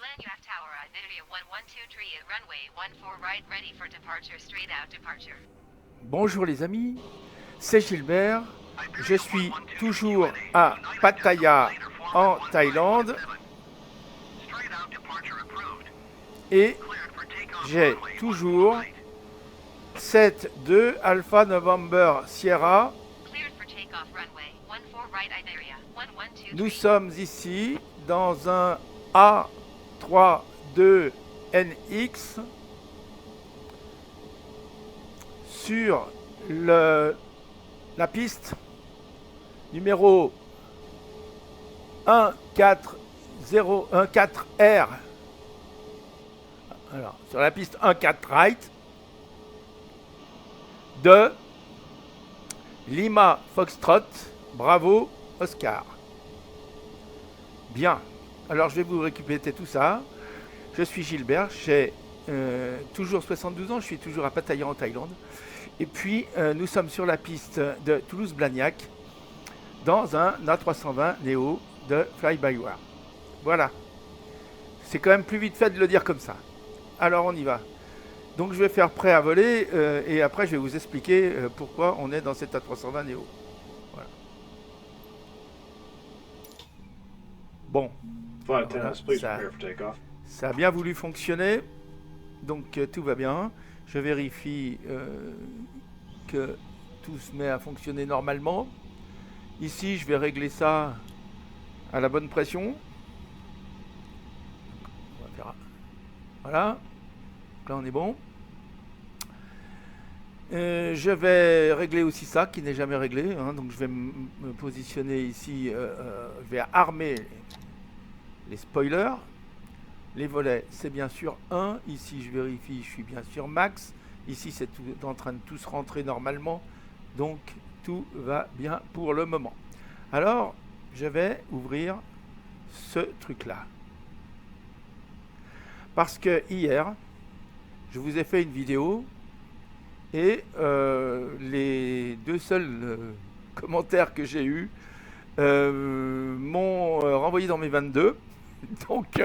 Lanyard Tower, Iberia 1123 at runway 14 right, ready for departure, straight out departure. Bonjour les amis, c'est Gilbert. Je suis toujours à Pattaya en Thaïlande et j'ai toujours 7-2 Alpha November Sierra. Cleared for takeoff, runway 14 right, Iberia 1123. Nous sommes ici dans un A32NX sur la piste numéro 14014R. Alors, sur la piste 14 right de Lima Foxtrot, Bravo Oscar. Bien, alors je vais vous récupérer tout ça. Je suis Gilbert, j'ai toujours 72 ans, je suis toujours à Pattaya en Thaïlande. Et puis nous sommes sur la piste de Toulouse-Blagnac dans un A320 Neo de Fly-by-Wire. Voilà, c'est quand même plus vite fait de le dire comme ça. Alors on y va. Donc je vais faire prêt à voler et après je vais vous expliquer pourquoi on est dans cet A320 Neo. Voilà. Bon, Flight voilà, attendants, please prepare for takeoff. ça a bien voulu fonctionner, donc tout va bien. Je vérifie que tout se met à fonctionner normalement. Ici, je vais régler ça à la bonne pression. On va faire... Voilà, donc là on est bon. Je vais régler aussi ça qui n'est jamais réglé, hein. Donc je vais me positionner ici, je vais armer les spoilers. Les volets, c'est bien sûr 1. Ici, je vérifie, je suis bien sûr max. Ici, c'est tout en train de tous rentrer normalement. Donc, tout va bien pour le moment. Alors, je vais ouvrir ce truc-là. Parce que hier, je vous ai fait une vidéo et les deux seuls commentaires que j'ai eus m'ont renvoyé dans mes 22. Donc...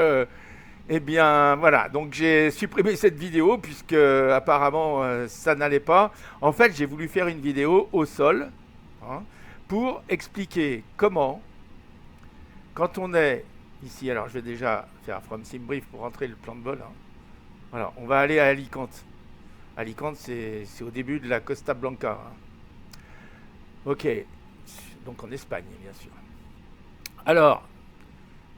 eh bien, voilà, donc j'ai supprimé cette vidéo puisque apparemment ça n'allait pas. En fait, j'ai voulu faire une vidéo au sol, hein, pour expliquer comment, quand on est ici, alors je vais déjà faire From Simbrief pour rentrer le plan de vol. Hein. Voilà, on va aller à Alicante. Alicante, c'est au début de la Costa Blanca. Hein. Ok, donc en Espagne, bien sûr. Alors,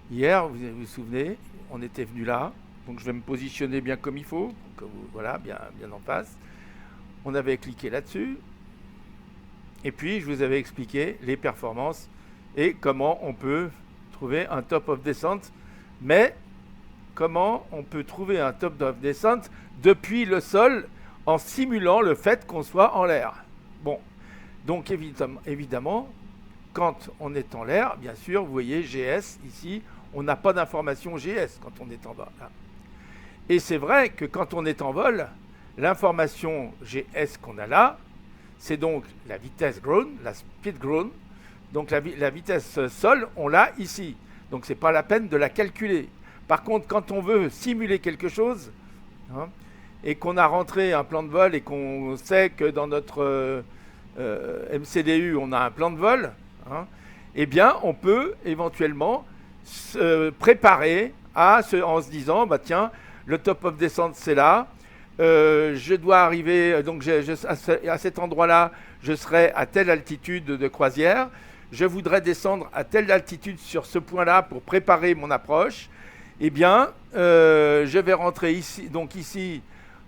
hier, vous vous souvenez, on était venu là, donc je vais me positionner bien comme il faut, que vous, voilà, bien en face. On avait cliqué là-dessus, et puis je vous avais expliqué les performances et comment on peut trouver un top of descent, mais comment on peut trouver un top of descent depuis le sol en simulant le fait qu'on soit en l'air. Bon, donc évidemment, quand on est en l'air, bien sûr, vous voyez GS ici, on n'a pas d'information GS quand on est en vol. Et c'est vrai que quand on est en vol, l'information GS qu'on a là, c'est donc la vitesse ground, la speed ground. Donc la vitesse sol, on l'a ici. Donc c'est pas la peine de la calculer. Par contre, quand on veut simuler quelque chose, hein, et qu'on a rentré un plan de vol et qu'on sait que dans notre MCDU, on a un plan de vol, hein, eh bien, on peut éventuellement se préparer en se disant, bah tiens, le top of descent c'est là, je dois arriver, donc à cet endroit-là, je serai à telle altitude de croisière, je voudrais descendre à telle altitude sur ce point-là pour préparer mon approche. Eh bien, je vais rentrer ici, donc ici,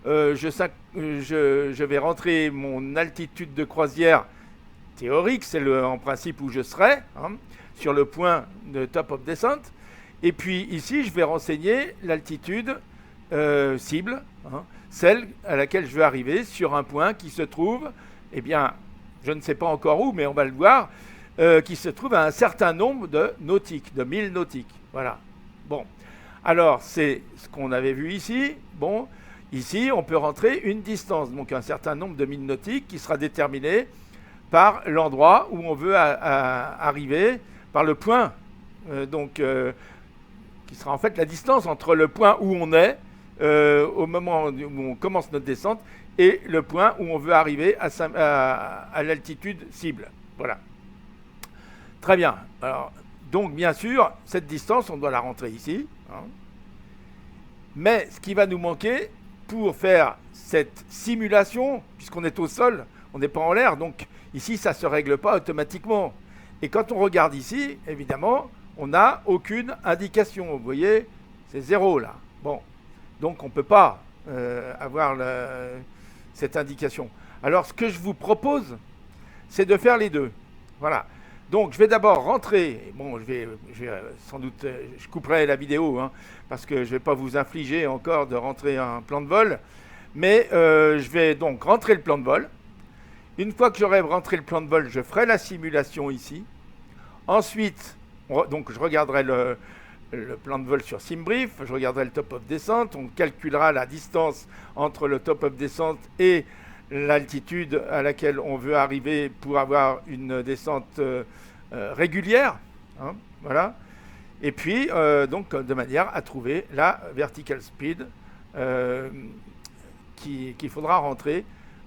je vais rentrer mon altitude de croisière théorique, c'est en principe où je serai, hein, sur le point de top of descent. Et puis ici, je vais renseigner l'altitude cible, hein, celle à laquelle je veux arriver sur un point qui se trouve, eh bien, je ne sais pas encore où, mais on va le voir, qui se trouve à un certain nombre de nautiques, de 1000 nautiques. Voilà. Bon. Alors, c'est ce qu'on avait vu ici. Bon, ici, on peut rentrer une distance, donc un certain nombre de 1000 nautiques qui sera déterminé par l'endroit où on veut arriver, par le point qui sera en fait la distance entre le point où on est au moment où on commence notre descente et le point où on veut arriver à l'altitude cible. Voilà. Très bien. Alors, donc, bien sûr, cette distance, on doit la rentrer ici. Hein. Mais ce qui va nous manquer pour faire cette simulation, puisqu'on est au sol, on n'est pas en l'air, donc ici, ça ne se règle pas automatiquement. Et quand on regarde ici, évidemment, on n'a aucune indication. Vous voyez, c'est 0 là. Bon, donc on ne peut pas avoir cette indication. Alors, ce que je vous propose, c'est de faire les deux. Voilà. Donc, je vais d'abord rentrer. Bon, je vais sans doute, je couperai la vidéo, hein, parce que je ne vais pas vous infliger encore de rentrer un plan de vol. Mais je vais donc rentrer le plan de vol. Une fois que j'aurai rentré le plan de vol, je ferai la simulation ici. Ensuite, donc je regarderai le plan de vol sur SimBrief, je regarderai le top of descente, on calculera la distance entre le top of descente et l'altitude à laquelle on veut arriver pour avoir une descente régulière. Hein, voilà. Et puis, donc, de manière à trouver la vertical speed qu'il faudra rentrer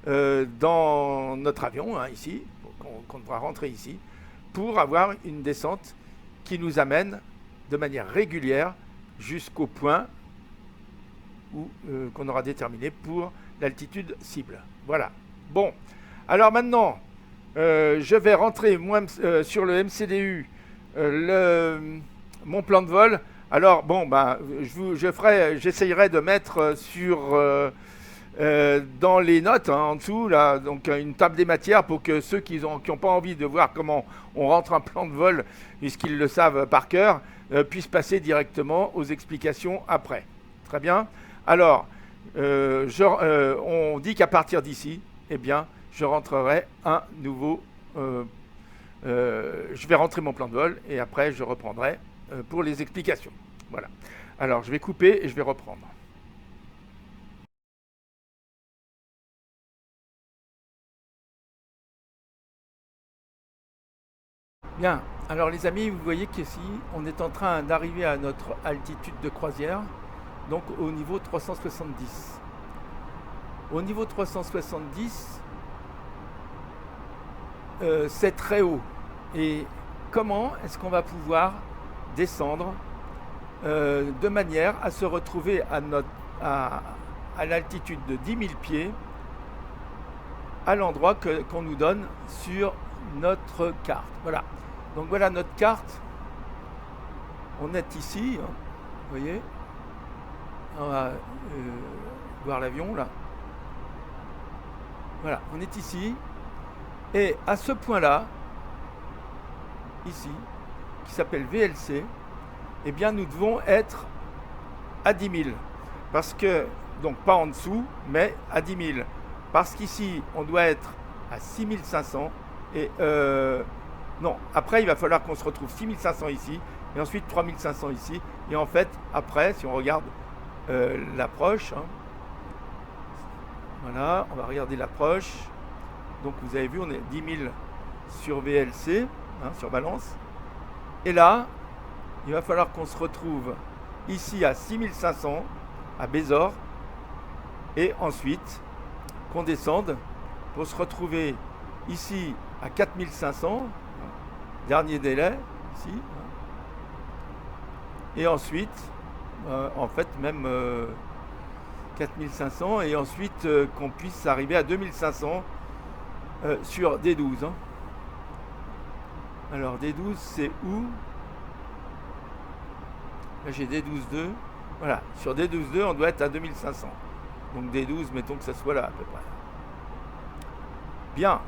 dans notre avion, hein, ici, qu'on devra rentrer ici, pour avoir une descente qui nous amène de manière régulière jusqu'au point qu'on aura déterminé pour l'altitude cible. Voilà. Bon. Alors maintenant, je vais rentrer moi, sur le MCDU mon plan de vol. Alors, bon, ben, j'essayerai de mettre dans les notes, hein, en dessous, là, donc une table des matières pour que ceux qui n'ont pas envie de voir comment on rentre un plan de vol, puisqu'ils le savent par cœur, puissent passer directement aux explications après. Très bien. Alors, on dit qu'à partir d'ici, eh bien, je rentrerai un nouveau... je vais rentrer mon plan de vol et après, je reprendrai pour les explications. Voilà. Alors, je vais couper et je vais reprendre. Bien, alors les amis, vous voyez qu'ici, on est en train d'arriver à notre altitude de croisière, donc au niveau 370. Au niveau 370, c'est très haut. Et comment est-ce qu'on va pouvoir descendre de manière à se retrouver à l'altitude de 10 000 pieds, à l'endroit qu'on nous donne sur notre carte. Voilà. Donc voilà notre carte. On est ici, hein, vous voyez. On va voir l'avion là. Voilà, on est ici. Et à ce point-là, ici, qui s'appelle VLC, eh bien nous devons être à 10 000. Parce que, donc pas en dessous, mais à 10 000. Parce qu'ici, on doit être à 6 500 et non, après il va falloir qu'on se retrouve 6 500 ici et ensuite 3 500 ici et en fait après si on regarde l'approche, hein, voilà, on va regarder l'approche, donc vous avez vu on est 10 000 sur VLC, hein, sur balance, et là il va falloir qu'on se retrouve ici à 6 500 à Bézor et ensuite qu'on descende pour se retrouver ici à 4500, dernier délai, ici, et ensuite, en fait, même 4500, et ensuite qu'on puisse arriver à 2500 sur D12. Hein. Alors, D12, c'est où? Là, j'ai D12-2. Voilà, sur D12-2, on doit être à 2500. Donc, D12, mettons que ça soit là, à peu près. Bien.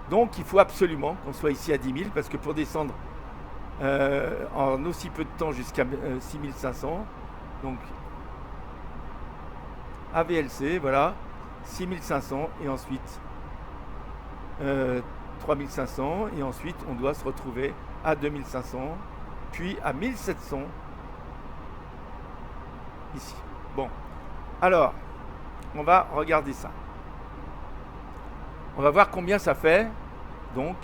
Donc, il faut absolument qu'on soit ici à 10 000, parce que pour descendre en aussi peu de temps jusqu'à 6500, donc AVLC, voilà, 6500, et ensuite 3500, et ensuite on doit se retrouver à 2500, puis à 1700, ici. Bon, alors, on va regarder ça. On va voir combien ça fait. Donc,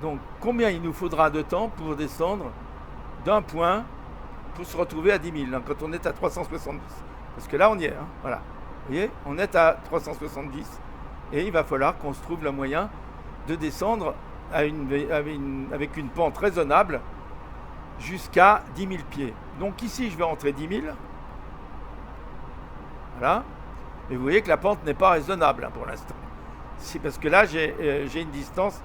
Donc combien il nous faudra de temps pour descendre d'un point pour se retrouver à 10 000 hein, quand on est à 370. Parce que là on y est, hein, voilà. Vous voyez, on est à 370 et il va falloir qu'on se trouve le moyen de descendre avec une pente raisonnable jusqu'à 10 000 pieds. Donc ici je vais rentrer 10 000. Voilà. Et vous voyez que la pente n'est pas raisonnable hein, pour l'instant. C'est parce que là j'ai une distance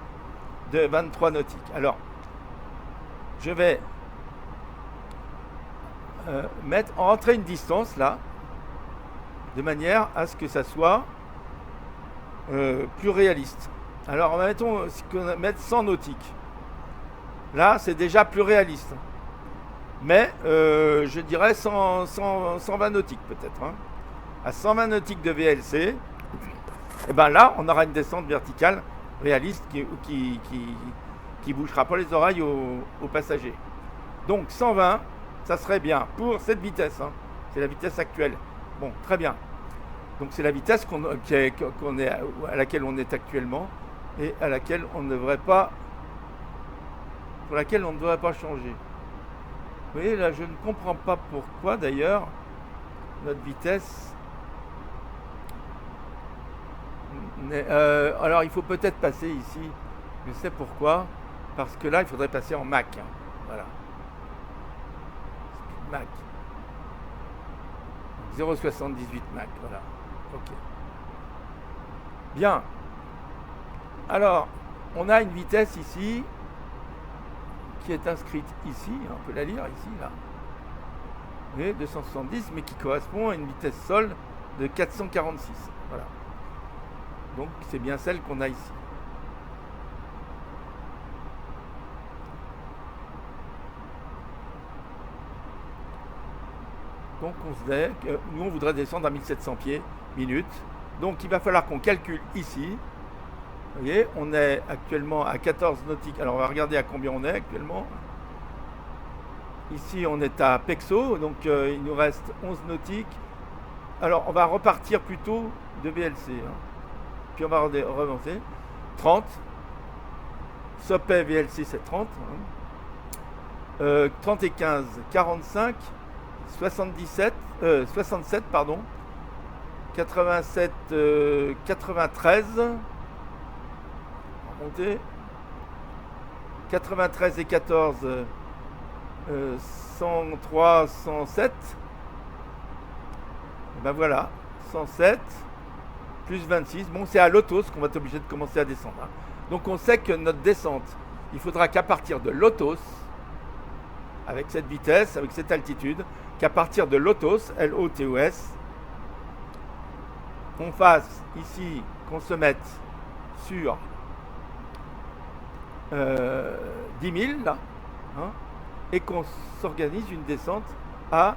de 23 nautiques. Alors, je vais rentrer une distance là, de manière à ce que ça soit plus réaliste. Alors, mettons mettre 100 nautiques. Là, c'est déjà plus réaliste. Mais je dirais 120 nautiques peut-être. Hein. À 120 nautiques de VLC, et ben là, on aura une descente verticale réaliste qui bouchera pas les oreilles aux passagers. Donc 120, ça serait bien pour cette vitesse. Hein. C'est la vitesse actuelle. Bon, très bien. Donc c'est la vitesse à laquelle on est actuellement et à laquelle on ne devrait pas, pour laquelle on ne devrait pas changer. Vous voyez là, je ne comprends pas pourquoi d'ailleurs notre vitesse. Alors il faut peut-être passer ici, je sais pourquoi, parce que là il faudrait passer en Mach, hein. Voilà, Speed Mach, 0,78 Mach, voilà, ok. Bien, alors on a une vitesse ici, qui est inscrite ici, on peut la lire ici, là, vous voyez, 270, mais qui correspond à une vitesse sol de 446, voilà. Donc c'est bien celle qu'on a ici. Donc nous on voudrait descendre à 1700 pieds minutes. Donc il va falloir qu'on calcule ici. Vous voyez, on est actuellement à 14 nautiques. Alors on va regarder à combien on est actuellement. Ici on est à Pexo, donc il nous reste 11 nautiques. Alors on va repartir plutôt de VLC. Hein. Puis on va remonter. 30. Sopet VLC c'est 30. Hein. 30 et 15, 45. 67, pardon. 87, 93. Remonter. 93 et 14, 103, 107. Ben voilà, 107. Plus 26, bon c'est à Lotos qu'on va être obligé de commencer à descendre. Hein. Donc on sait que notre descente, il faudra qu'à partir de Lotos, avec cette vitesse, avec cette altitude, qu'à partir de Lotos, L-O-T-O-S, on fasse ici, qu'on se mette sur 10 000 là, hein, et qu'on s'organise une descente à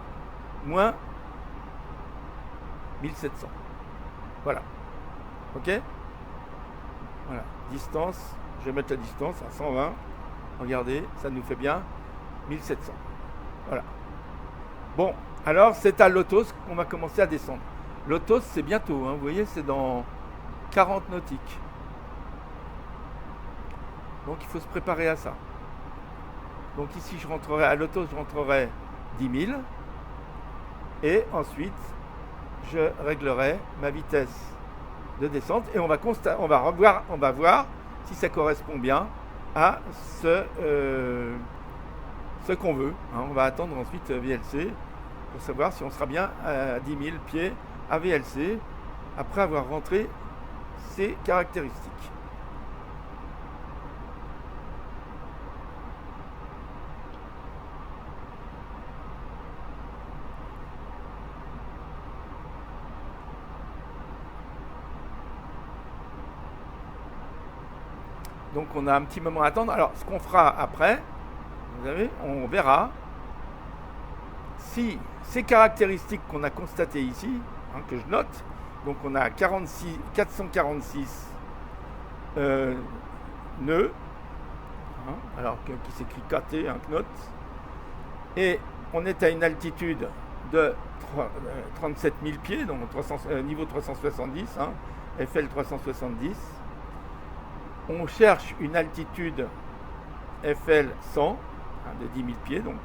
moins 1700. Voilà. Ok. Voilà. Distance. Je vais mettre la distance à 120. Regardez, ça nous fait bien 1700. Voilà. Bon, alors c'est à Lotos qu'on va commencer à descendre. Lotos, c'est bientôt. Hein, vous voyez, c'est dans 40 nautiques. Donc il faut se préparer à ça. Donc ici, je rentrerai à Lotos, je rentrerai 10 000. Et ensuite, je réglerai ma vitesse de descente et on va voir si ça correspond bien à ce qu'on veut. Hein, on va attendre ensuite VLC pour savoir si on sera bien à 10 000 pieds à VLC après avoir rentré ces caractéristiques. Donc on a un petit moment à attendre. Alors ce qu'on fera après, vous savez, on verra si ces caractéristiques qu'on a constatées ici, hein, que je note, donc on a 446 nœuds, hein, alors qui s'écrit KT, un knot, et on est à une altitude de 37 000 pieds, donc niveau 370, hein, FL 370. On cherche une altitude FL 100, de 10 000 pieds donc.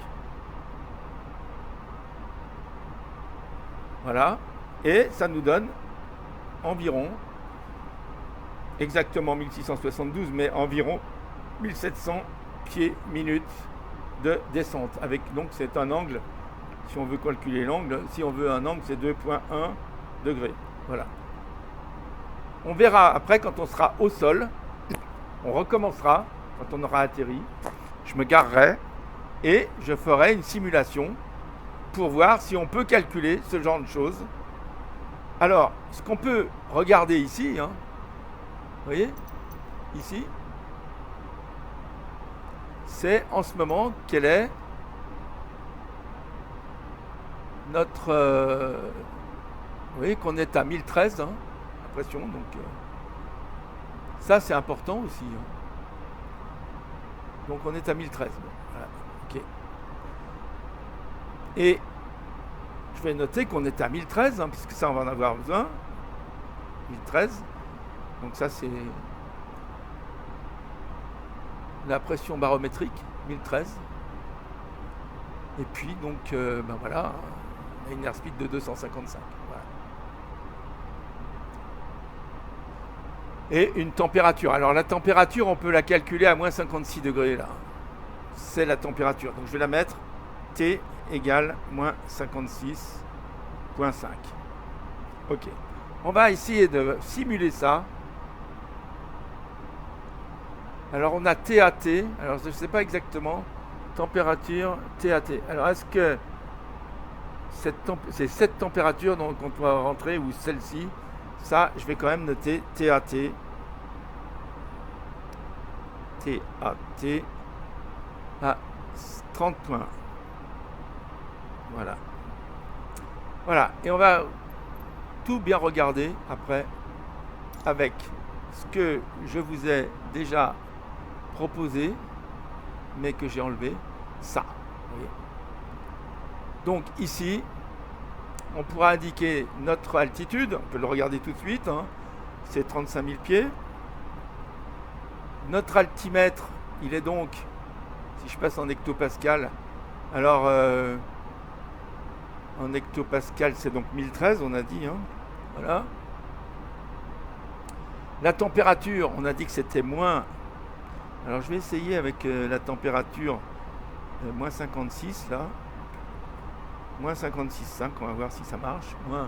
Voilà. Et ça nous donne environ, exactement 1672, mais environ 1700 pieds minutes de descente. Avec, donc c'est un angle, si on veut calculer l'angle, si on veut un angle, c'est 2,1 degrés. Voilà. On verra après quand on sera au sol. On recommencera quand on aura atterri. Je me garerai et je ferai une simulation pour voir si on peut calculer ce genre de choses. Alors, ce qu'on peut regarder ici, hein, vous voyez, ici, c'est en ce moment quelle est notre... vous voyez qu'on est à 1013, hein, la pression, donc ça c'est important aussi. Hein. Donc on est à 1013. Bon, voilà, ok. Et je vais noter qu'on est à 1013, hein, puisque ça on va en avoir besoin. 1013. Donc ça c'est la pression barométrique, 1013. Et puis donc ben voilà, on a une airspeed de 255. Voilà. Et une température. Alors la température, on peut la calculer à moins 56 degrés là. C'est la température. Donc je vais la mettre T égale moins 56,5. Ok. On va essayer de simuler ça. Alors on a TAT. Alors je ne sais pas exactement. Température TAT. Alors est-ce que c'est cette température dont on doit rentrer ou celle-ci? Ça, je vais quand même noter TAT. TAT à 30 points. Voilà. Voilà. Et on va tout bien regarder après avec ce que je vous ai déjà proposé, mais que j'ai enlevé. Ça. Vous voyez. Donc ici, on pourra indiquer notre altitude, on peut le regarder tout de suite, hein. C'est 35 000 pieds. Notre altimètre, il est donc, si je passe en hectopascal, alors en hectopascal c'est donc 1013, on a dit, hein. Voilà. La température, on a dit que c'était moins, alors je vais essayer avec la température moins 56 là. Moins 56,5, on va voir si ça marche. Moins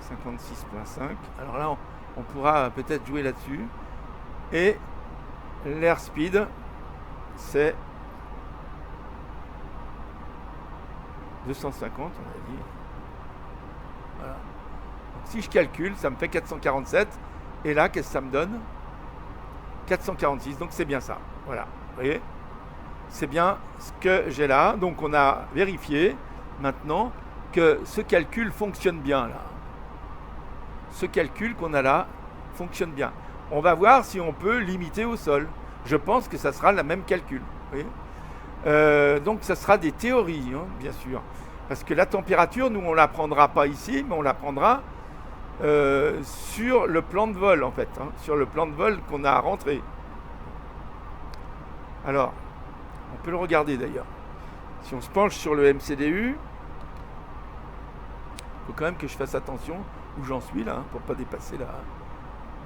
56,5. Alors là, on pourra peut-être jouer là-dessus. Et l'airspeed, c'est 250, on a dit. Voilà. Donc, si je calcule, ça me fait 447. Et là, qu'est-ce que ça me donne? 446, donc c'est bien ça. Voilà, vous voyez? C'est bien ce que j'ai là. Donc on a vérifié maintenant que ce calcul fonctionne bien là. Ce calcul qu'on a là fonctionne bien. On va voir si on peut limiter au sol. Je pense que ça sera le même calcul. Vous voyez, donc ça sera des théories, hein, bien sûr. Parce que la température, nous on ne la prendra pas ici, mais on la prendra sur le plan de vol en fait. Hein, sur le plan de vol qu'on a à rentrer. Alors, on peut le regarder d'ailleurs. Si on se penche sur le MCDU, il faut quand même que je fasse attention où j'en suis là, pour pas dépasser là.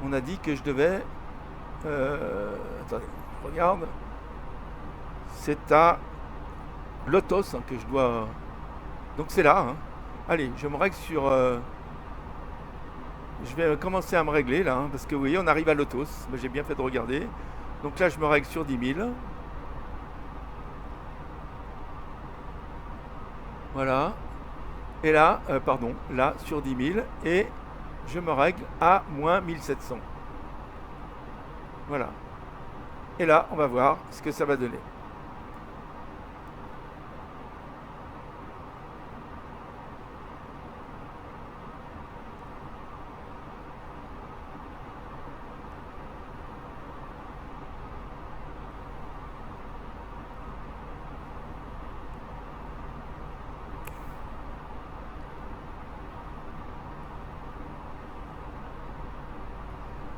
On a dit que je devais... attendez, je regarde. C'est à Lotos hein, que je dois... Donc c'est là. Hein. Allez, je me règle sur... je vais commencer à me régler là, hein, parce que vous voyez, on arrive à Lotos. J'ai bien fait de regarder. Donc là, je me règle sur 10 000. Voilà. Et là, pardon, là, sur 10 000. Et je me règle à moins 1700. Voilà. Et là, on va voir ce que ça va donner.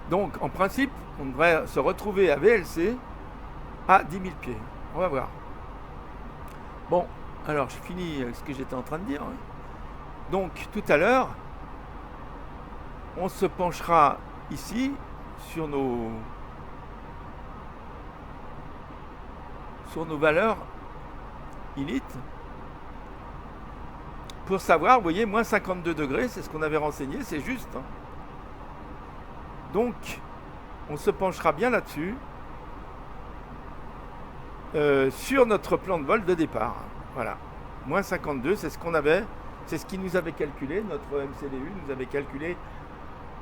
Donc, en principe, on devrait se retrouver à VLC à 10 000 pieds. On va voir. Bon, alors je finis ce que j'étais en train de dire. Donc tout à l'heure, on se penchera ici sur nos valeurs init pour savoir, vous voyez, moins 52 degrés, c'est ce qu'on avait renseigné, c'est juste. Donc, on se penchera bien là-dessus sur notre plan de vol de départ. Voilà, moins 52, c'est ce qu'on avait, c'est ce qui nous avait calculé, notre MCDU nous avait calculé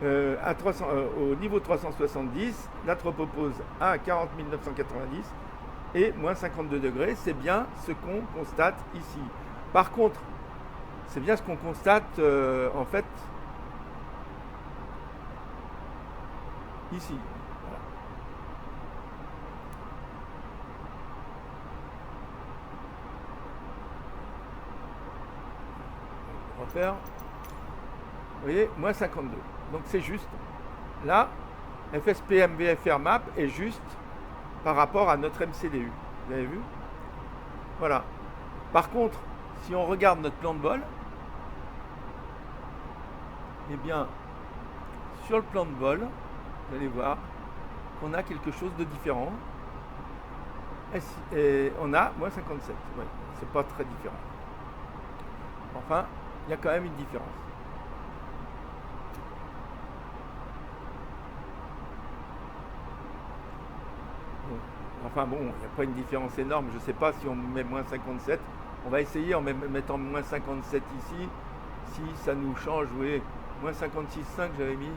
au niveau 370, la tropopause à 40 990 et moins 52 degrés, c'est bien ce qu'on constate ici. Par contre, c'est bien ce qu'on constate en fait ici. Voilà. On va faire, vous voyez, moins 52. Donc c'est juste. Là, FSPM VFR Map est juste par rapport à notre MCDU. Vous avez vu? Voilà. Par contre, si on regarde notre plan de vol, eh bien, sur le plan de vol, vous allez voir qu'on a quelque chose de différent. Et on a moins 57. Oui, c'est pas très différent. Enfin, il y a quand même une différence. Enfin bon, il n'y a pas une différence énorme. Je ne sais pas si on met moins 57. On va essayer en mettant moins 57 ici. Si ça nous change, vous voyez, moins 56,5 j'avais mis.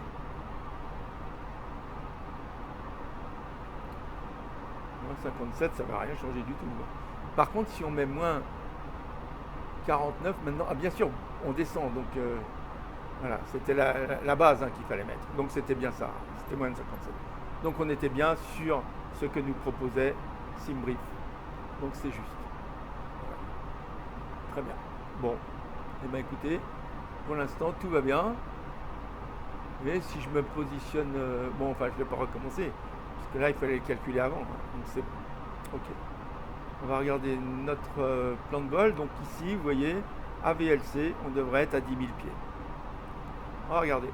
Moins 57, ça ne va rien changer du tout. Par contre, si on met moins 49 maintenant, ah bien sûr, on descend. Donc voilà, c'était la base qu'il fallait mettre. Donc c'était bien ça, c'était moins de 57. Donc on était bien sur ce que nous proposait SimBrief. Donc c'est juste. Voilà. Très bien. Bon, et bien écoutez, pour l'instant tout va bien. Mais si je me positionne, bon enfin je ne vais pas recommencer, parce que là il fallait le calculer avant. Donc c'est ok. On va regarder notre plan de vol. Donc ici, vous voyez, AVLC, on devrait être à 10 000 pieds. On va regarder.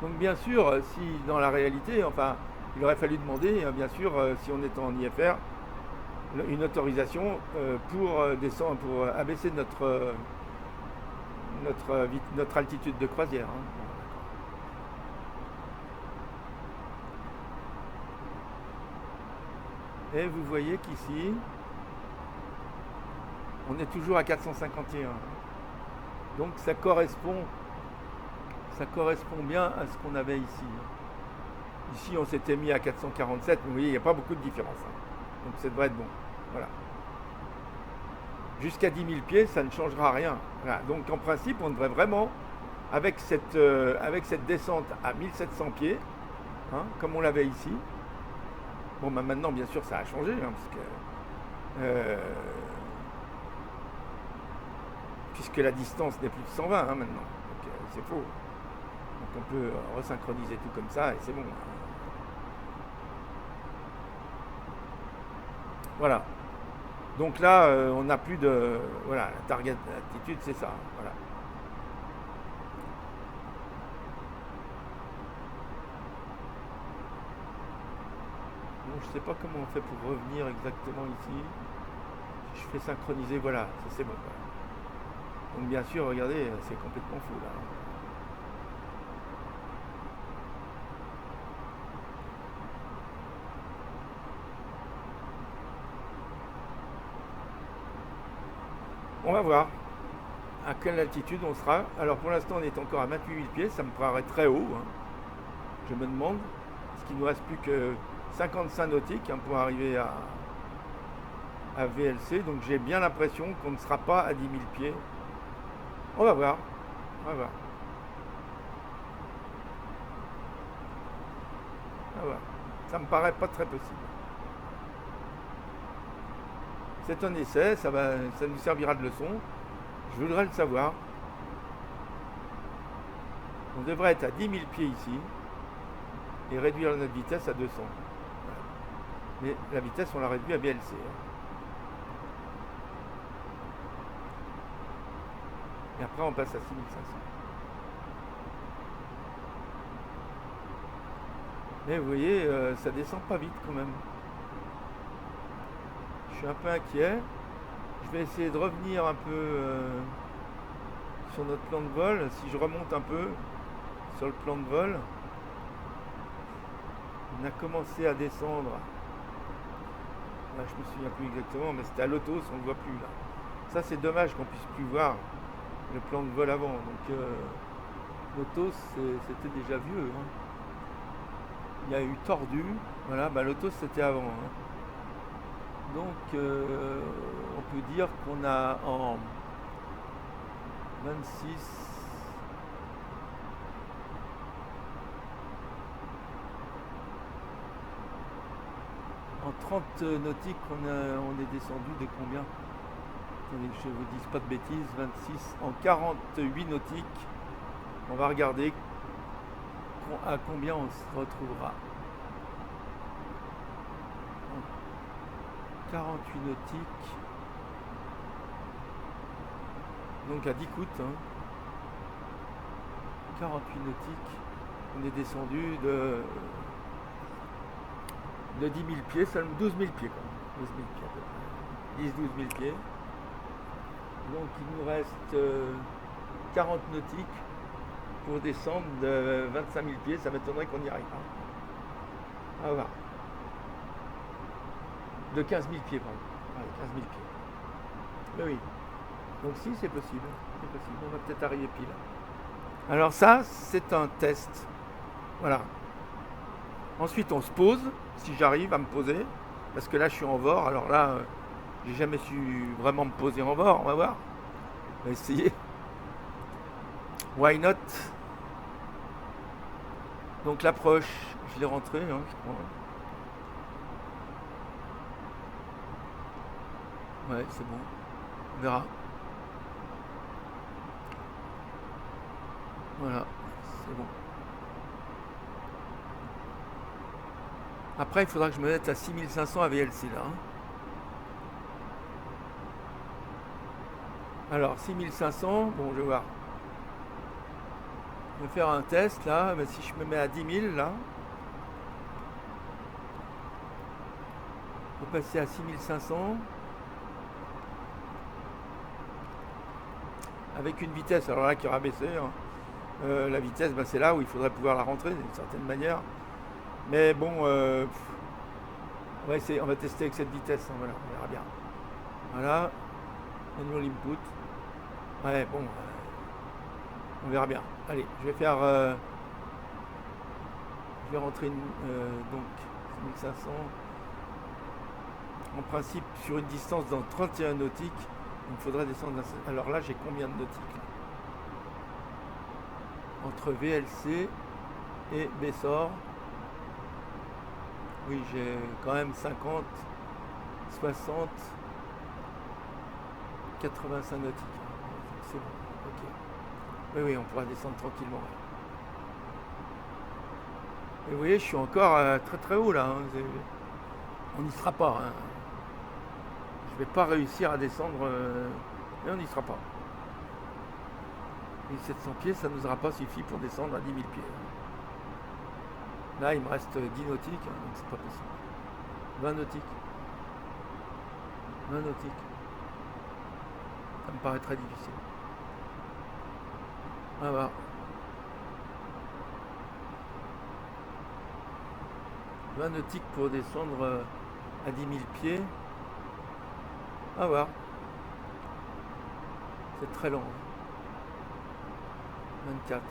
Donc bien sûr, si dans la réalité, enfin, il aurait fallu demander, bien sûr, si on est en IFR, une autorisation pour descendre, pour abaisser notre altitude de croisière. Et vous voyez qu'ici, on est toujours à 451. Donc ça correspond bien à ce qu'on avait ici. Ici, on s'était mis à 447, mais vous voyez, il n'y a pas beaucoup de différence. Donc ça devrait être bon. Voilà. Jusqu'à 10 000 pieds, ça ne changera rien. Voilà. Donc en principe, on devrait vraiment, avec cette descente à 1700 pieds, comme on l'avait ici. Bon, bah maintenant, bien sûr, ça a changé, parce que, puisque la distance n'est plus de 120 maintenant. Donc c'est faux. Donc on peut resynchroniser tout comme ça et c'est bon. Voilà. Donc là, on n'a plus de... Voilà, la target altitude, c'est ça. Voilà. Bon, je ne sais pas comment on fait pour revenir exactement ici. Je fais synchroniser, voilà, ça c'est bon. Voilà. Donc bien sûr, regardez, c'est complètement fou là. On va voir à quelle altitude on sera. Alors pour l'instant on est encore à 28 000 pieds, ça me paraît très haut. Je me demande, parce qu'il ne nous reste plus que 55 nautiques pour arriver à VLC. Donc j'ai bien l'impression qu'on ne sera pas à 10 000 pieds. On va voir. On va voir. On va voir. Ça me paraît pas très possible. C'est un essai, ça nous servira de leçon. Je voudrais le savoir. On devrait être à 10 000 pieds ici et réduire notre vitesse à 200. Voilà. Mais la vitesse, on l'a réduit à BLC. Et après, on passe à 6500. Mais vous voyez, ça descend pas vite quand même. Je suis un peu inquiet. Je vais essayer de revenir un peu sur notre plan de vol. Si je remonte un peu sur le plan de vol, on a commencé à descendre. Là, je me souviens plus exactement, mais c'était à l'autos, on ne le voit plus là. Ça, c'est dommage qu'on puisse plus voir le plan de vol avant. Donc, l'autos, c'était déjà vieux. Hein. Il y a eu tordu. Voilà, bah, l'autos, c'était avant. Hein. Donc, on peut dire qu'on a en 26. En 30 nautiques, on est descendu de combien? Attendez que je vous dise pas de bêtises. 26. En 48 nautiques, on va regarder à combien on se retrouvera. En 48 nautiques. Donc à 10 coups, hein. 48 nautiques, on est descendu de 10 000 pieds, seulement 12 000 pieds quand même. 12 000 pieds à peu près. 10-12 000 pieds. Donc il nous reste 40 nautiques pour descendre de 25 000 pieds. Ça m'étonnerait qu'on y arrive. Hein. On va voir. De 15 000 pieds, pardon. Ouais, 15 000 pieds. Mais oui. Donc si, c'est possible. C'est possible. On va peut-être arriver pile. Alors ça, c'est un test. Voilà. Ensuite, on se pose, si j'arrive à me poser. Parce que là, je suis en VOR. Alors là, j'ai jamais su vraiment me poser en VOR. On va voir. On va essayer. Why not? Donc l'approche, je l'ai rentré, hein, je crois. Ouais, c'est bon. On verra. Voilà, c'est bon. Après, il faudra que je me mette à 6500 à VLC là. Hein. Alors, 6500, bon, je vais voir. Je vais faire un test là. Mais si je me mets à 10 000 là, pour passer à 6500 avec une vitesse, alors là qui aura baissé. Hein. La vitesse, ben, c'est là où il faudrait pouvoir la rentrer d'une certaine manière. Mais bon, on va essayer, on va tester avec cette vitesse. Hein, voilà, on verra bien. Voilà, manual input. Ouais, bon, on verra bien. Allez, je vais faire, je vais rentrer donc 6500. En principe, sur une distance dans 31 nautiques, il me faudrait descendre. Alors là, j'ai combien de nautiques là entre VLC et Bessor? Oui, j'ai quand même 50, 60, 85 nautiques. C'est bon, ok. Oui, oui, on pourra descendre tranquillement. Et vous voyez, je suis encore très très haut là. Hein. On n'y sera pas. Hein. Je vais pas réussir à descendre, mais on n'y sera pas. 1700 pieds, ça ne nous aura pas suffi pour descendre à 10 000 pieds. Là, il me reste 10 nautiques, hein, donc c'est pas possible. 20 nautiques. 20 nautiques. Ça me paraît très difficile. On va voir. 20 nautiques pour descendre à 10 000 pieds. On va voir. C'est très long. 24.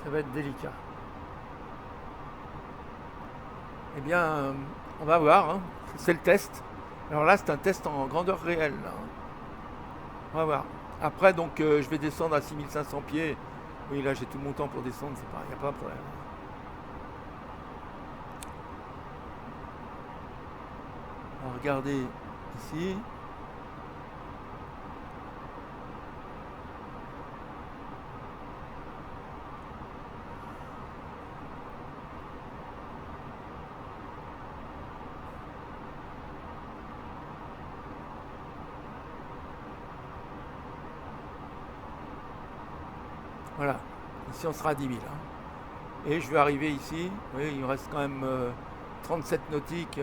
Ça va être délicat. Eh bien, on va voir, hein. C'est le test. Alors là, c'est un test en grandeur réelle, là, hein. On va voir. Après, donc, je vais descendre à 6500 pieds. Oui, là, j'ai tout mon temps pour descendre, il n'y a pas de problème. Alors, regardez ici. Voilà. Ici, on sera à 10 000, hein. Et je vais arriver ici. Oui, il me reste quand même 37 nautiques,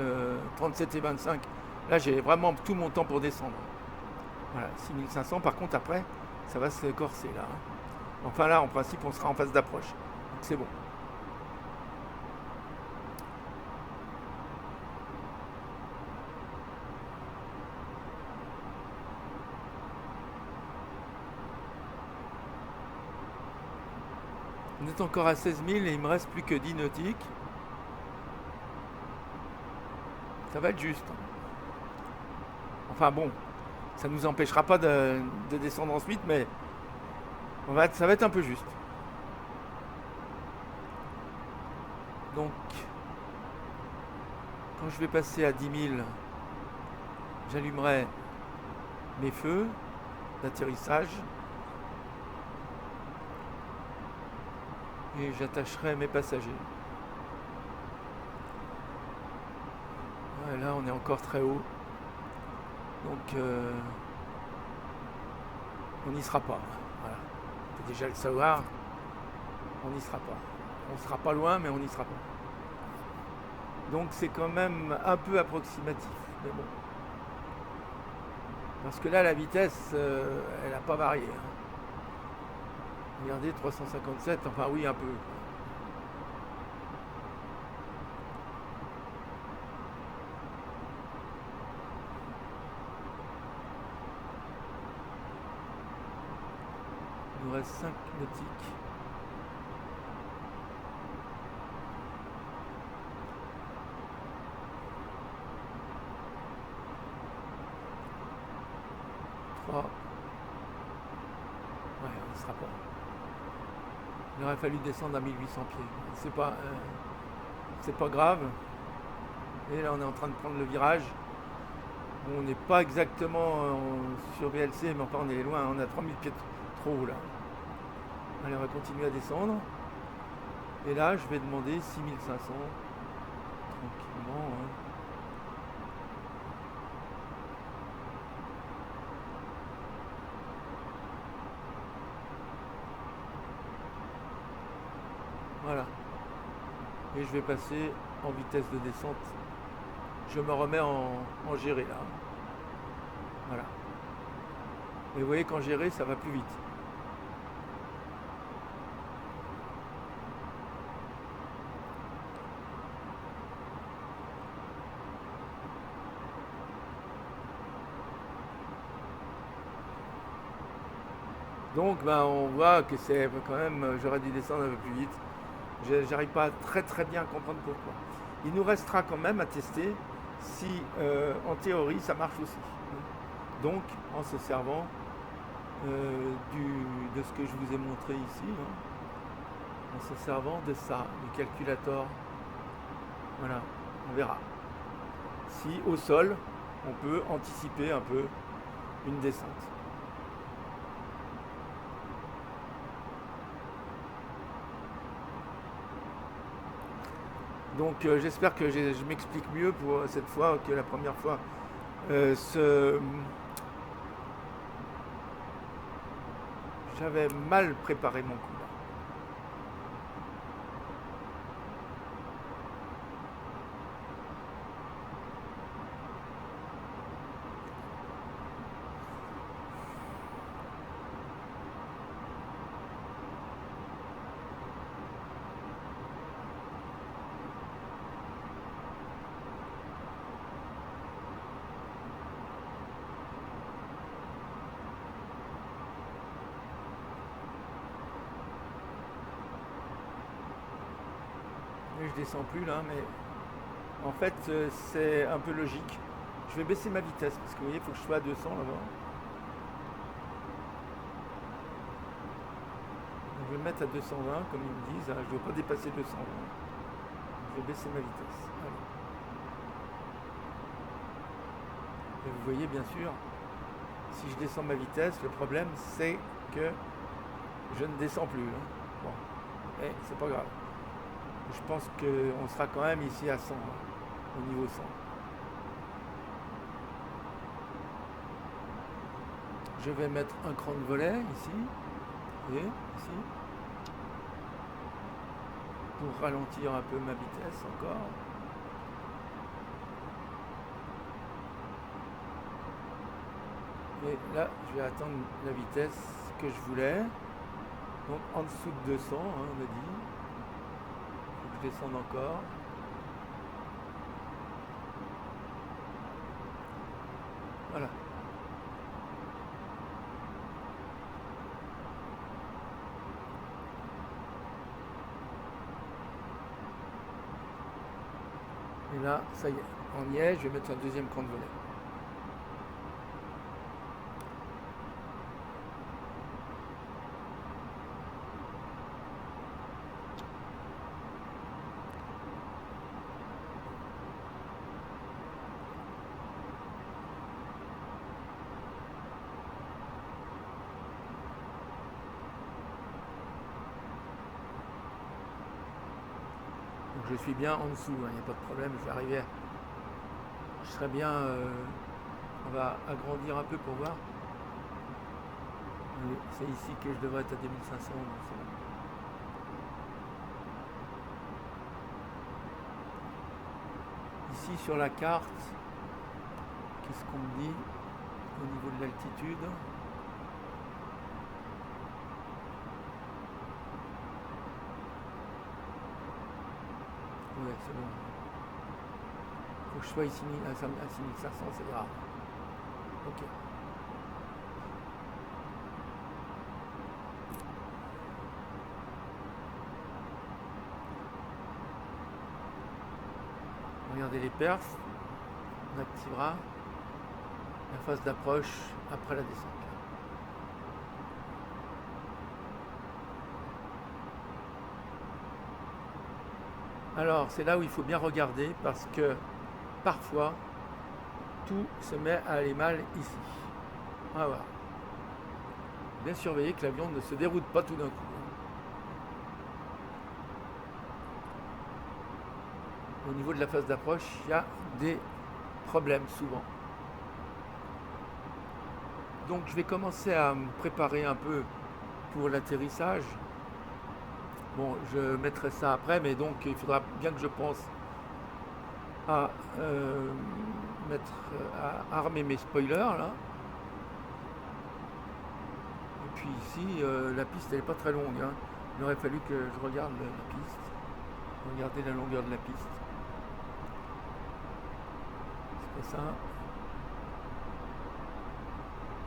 37 et 25. Là, j'ai vraiment tout mon temps pour descendre. Voilà, 6500. Par contre, après, ça va se corser là, hein. Enfin là, en principe, on sera en phase d'approche. Donc c'est bon. On est encore à 16 000 et il me reste plus que 10 nautiques. Ça va être juste. Enfin bon, ça ne nous empêchera pas de descendre ensuite, mais ça va être un peu juste. Donc, quand je vais passer à 10 000, j'allumerai mes feux d'atterrissage et j'attacherai mes passagers. Ouais, là, on est encore très haut. Donc, on n'y sera pas. Voilà. On peut déjà le savoir. On n'y sera pas. On sera pas loin, mais on n'y sera pas. Donc, c'est quand même un peu approximatif. Mais bon. Parce que là, la vitesse, elle n'a pas varié, hein. Regardez, 357, enfin oui, un peu. Il nous reste 5 nautiques. Ouais, on ne sera pas. Il aurait fallu descendre à 1800 pieds. C'est pas grave. Et là, on est en train de prendre le virage. Bon, on n'est pas exactement sur VLC, mais enfin, on est loin. On a 3000 pieds trop haut là. Allez, on va continuer à descendre. Et là, je vais demander 6500. Tranquillement, hein. Voilà. Et je vais passer en vitesse de descente. Je me remets en géré là. Voilà. Et vous voyez qu'en géré, ça va plus vite. Donc ben, on voit que c'est quand même, j'aurais dû descendre un peu plus vite. J'arrive pas très très bien à comprendre pourquoi. Il nous restera quand même à tester si en théorie ça marche aussi. Donc en se servant de ce que je vous ai montré ici, hein, en se servant de ça, du calculateur. Voilà, on verra. Si au sol, on peut anticiper un peu une descente. Donc j'espère que je m'explique mieux pour cette fois que la première fois. J'avais mal préparé mon coup là. Et je descends plus là, mais en fait c'est un peu logique. Je vais baisser ma vitesse parce que vous voyez, il faut que je sois à 200 là-bas. Je vais me mettre à 220 comme ils me disent, hein. Je ne dois pas dépasser 220. Je vais baisser ma vitesse. Allez. Et vous voyez bien sûr, si je descends ma vitesse, le problème c'est que je ne descends plus. Hein. Bon, mais c'est pas grave. Je pense qu'on sera quand même ici à 100, hein, au niveau 100. Je vais mettre un cran de volet ici, et ici, pour ralentir un peu ma vitesse encore. Et là, je vais attendre la vitesse que je voulais. Donc en dessous de 200, hein, on a dit. Faut que je descende encore. Voilà. Et là, ça y est, on y est, je vais mettre un deuxième cran de volet. Donc je suis bien en dessous, il n'y a pas de problème, je vais arriver. Je serai bien. On va agrandir un peu pour voir. C'est ici que je devrais être à 2500. Ici sur la carte, qu'est-ce qu'on me dit au niveau de l'altitude? Ouais, c'est bon. Faut que je sois ici à 6500, c'est grave. Ok. Regardez les perfs. On activera la phase d'approche après la descente. Alors, c'est là où il faut bien regarder parce que parfois, tout se met à aller mal ici. Ah, voilà. Bien surveiller que l'avion ne se déroute pas tout d'un coup. Au niveau de la phase d'approche, il y a des problèmes souvent. Donc je vais commencer à me préparer un peu pour l'atterrissage. Bon, je mettrai ça après, mais donc il faudra bien que je pense à à armer mes spoilers là. Et puis ici, la piste elle est pas très longue, hein. Il aurait fallu que je regarde la piste. Regardez la longueur de la piste. C'est pas ça.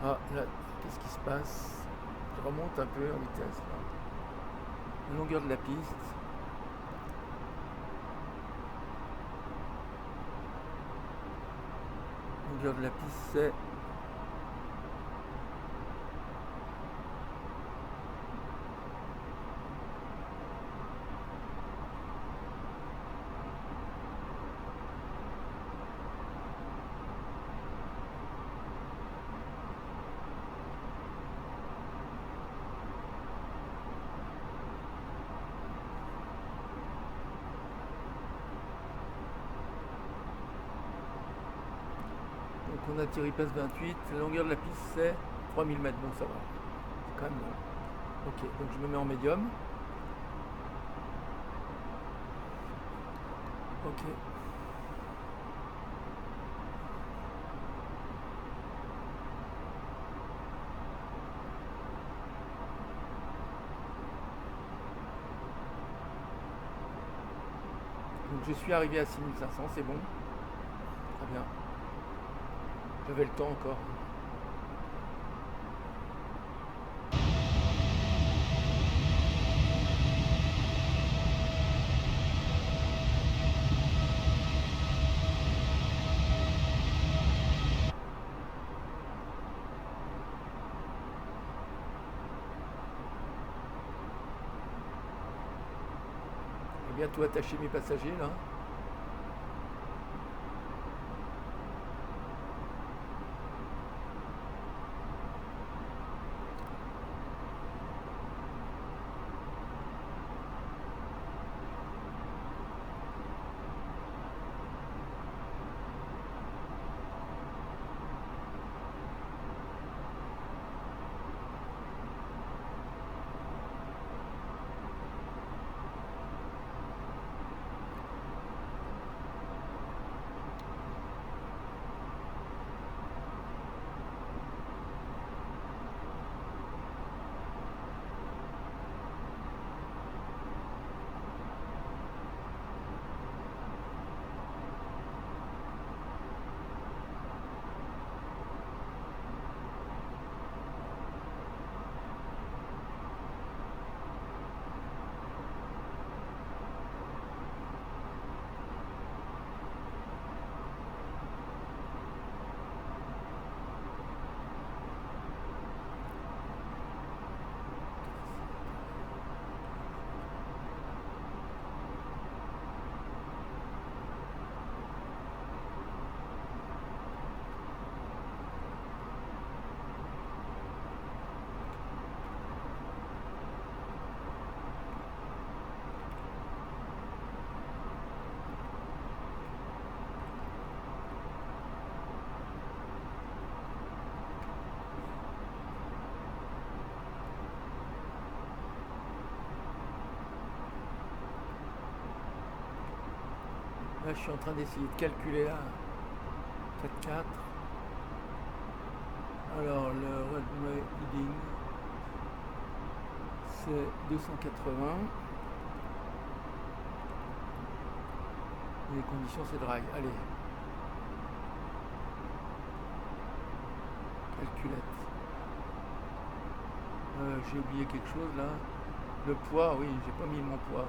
Ah là, qu'est-ce qui se passe? Je remonte un peu en vitesse là. La longueur de la piste. La longueur de la piste c'est on atterrit place 28, la longueur de la piste c'est 3000 mètres, bon ça va, c'est quand même bon. Ok, donc je me mets en médium. Ok. Donc je suis arrivé à 6500, c'est bon. Très bien. J'avais le temps encore. vais bientôt attacher mes passagers là. Là, je suis en train d'essayer de calculer là. 4-4. Alors, le runway heading, c'est 280. Les conditions, c'est dry. Allez. Calculette. J'ai oublié quelque chose là. Le poids, oui, j'ai pas mis mon poids.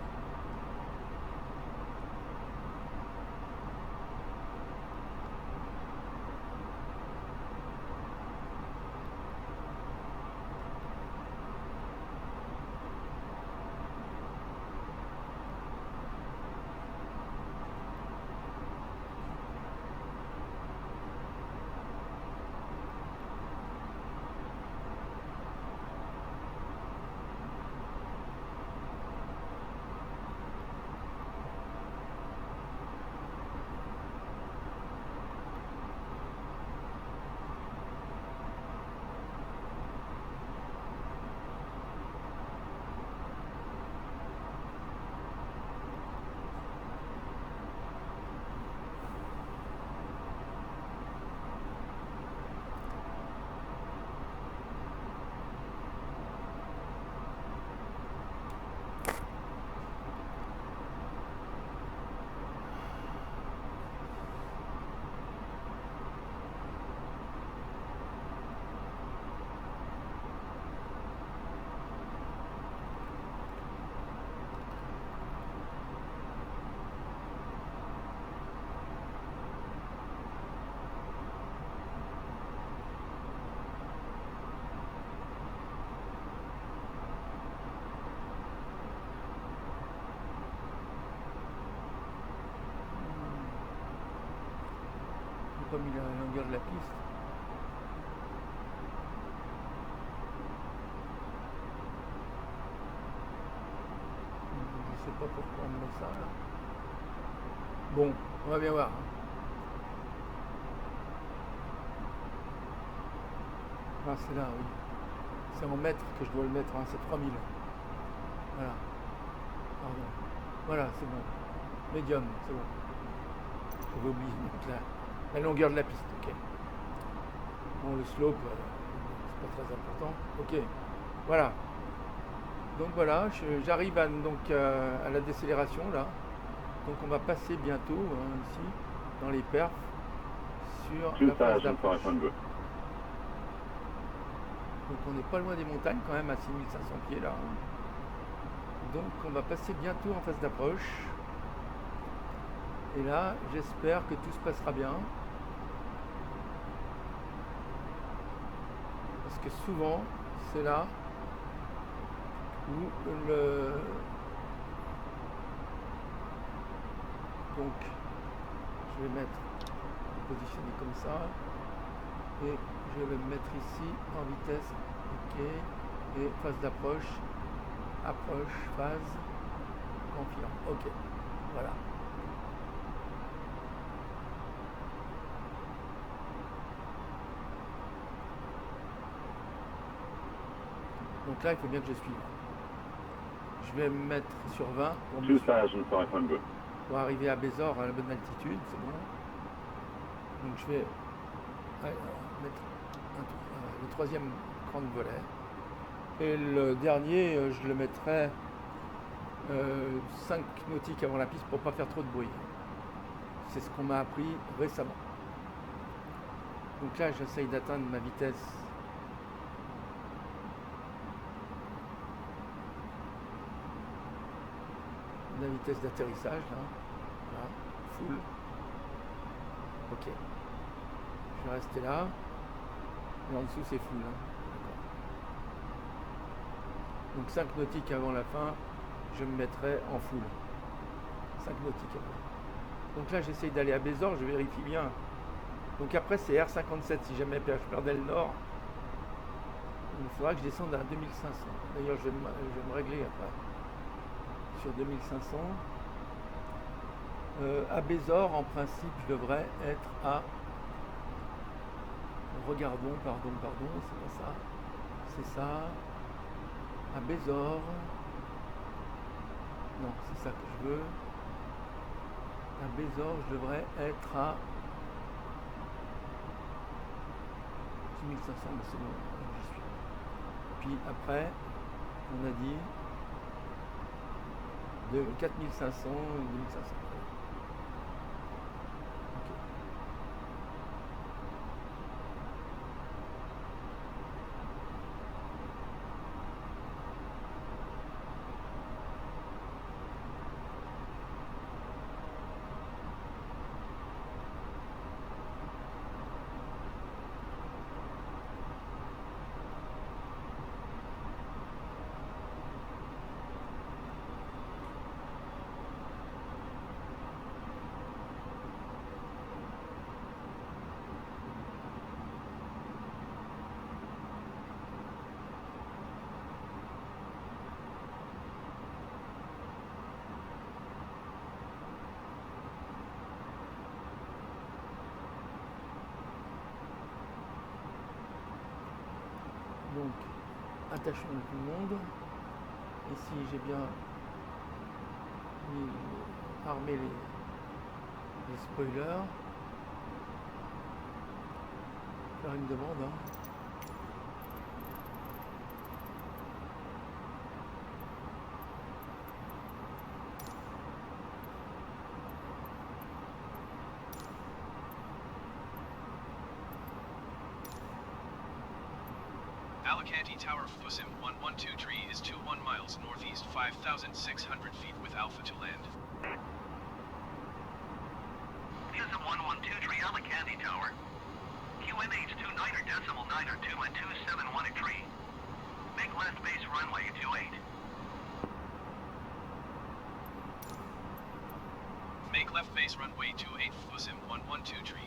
Pas mis la longueur de la piste. Je sais pas pourquoi on met ça là. Bon, on va bien voir. Ah, c'est là, oui. C'est en mètres que je dois le mettre, hein. C'est 3000. Voilà. Pardon. Voilà, c'est bon. Médium, c'est bon. J'avais oublié de mettre la longueur de la piste, ok. Bon, le slope, c'est pas très important. Ok, voilà. Donc voilà, j'arrive à la décélération là. Donc on va passer bientôt ici, dans les perfs, sur la phase d'approche. 2,500. Donc on n'est pas loin des montagnes quand même, à 6500 pieds là. Donc on va passer bientôt en phase d'approche. Et là, j'espère que tout se passera bien. Parce que souvent, c'est là où Donc je vais mettre positionner comme ça et je vais me mettre ici en vitesse, ok, et phase d'approche, approche, phase, confirme, ok, voilà. Donc là il faut bien que je suive. Je vais me mettre sur 20 pour arriver à Bézor à la bonne altitude, c'est bon. Donc je vais mettre le troisième cran de volet. Et le dernier, je le mettrai 5 nautiques avant la piste pour pas faire trop de bruit. C'est ce qu'on m'a appris récemment. Donc là, j'essaye d'atteindre ma vitesse. La vitesse d'atterrissage, là. Voilà, full. Ok. Je vais rester là. Et en dessous, c'est full. Hein. Donc 5 nautiques avant la fin, je me mettrai en full. 5 nautiques avant. Donc là, j'essaye d'aller à Bézor, je vérifie bien. Donc après, c'est R57. Si jamais je perdais le nord, il faudra que je descende à 2500. D'ailleurs, je vais me régler après. Sur 2500. À Bézor, en principe, je devrais être à... Regardons, pardon, c'est pas ça. C'est ça. À Bézor. Non, c'est ça que je veux. À Bézor, je devrais être à 6500, mais c'est bon, j'y suis. Puis après, on a dit de 4500 et 2500. Donc, attachons tout le monde. Ici, j'ai bien armé les spoilers. Faire une demande. Hein. Alicante Tower Fusim 112 tree is 21 miles northeast, 5,600 feet with Alpha to land. Fusim 112 tree, Alicante Tower. QNH 29 decimal 9 or 2 and 271 a tree. Make left base runway 28. Make left base runway 28 Fusim 112 tree.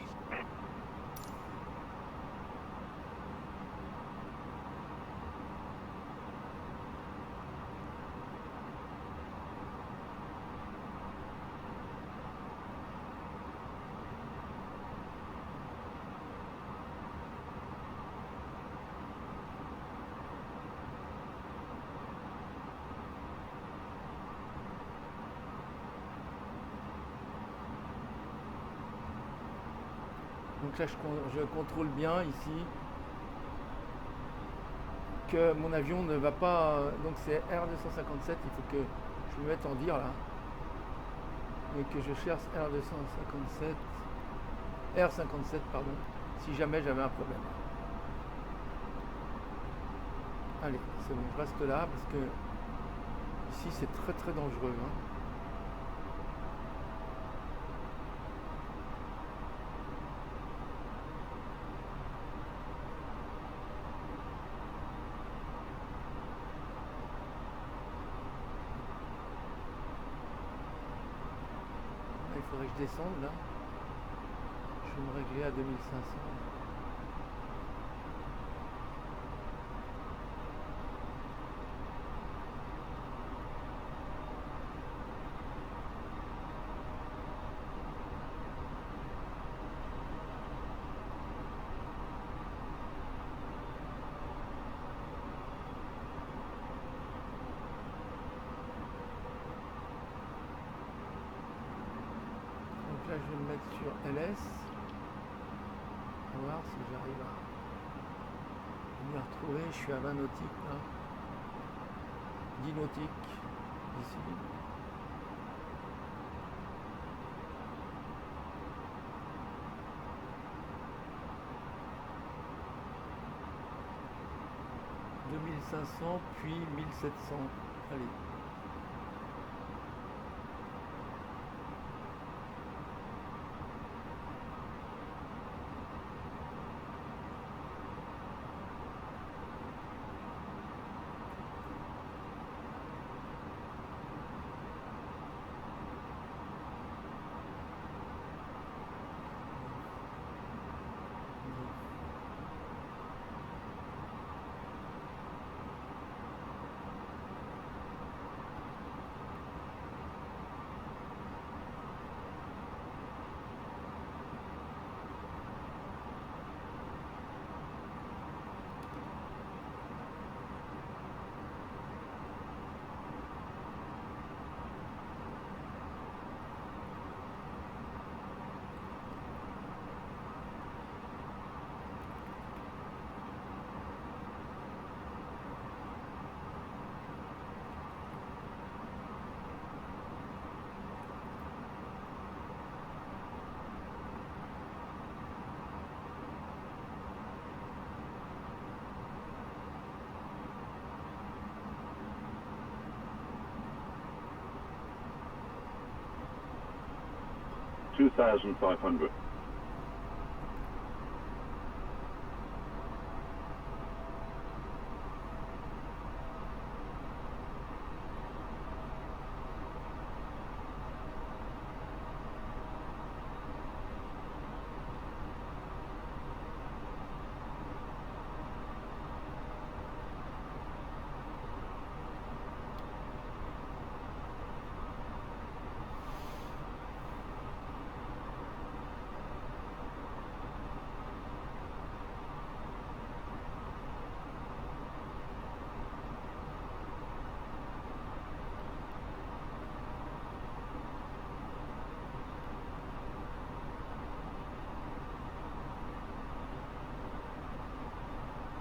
Donc là, je contrôle bien ici que mon avion ne va pas... Donc c'est R257, il faut que je me mette en dire là. Et que je cherche R57, pardon, si jamais j'avais un problème. Allez, c'est bon, je reste là parce que ici c'est très très dangereux. Hein. Il faudrait que je descende là. Je vais me régler à 2500. Donc là je vais me mettre sur LS. On va voir si j'arrive à m'y retrouver. Je suis à 20 nautiques là. 10 nautiques ici. « 2500 puis 1700. Allez. $2,500.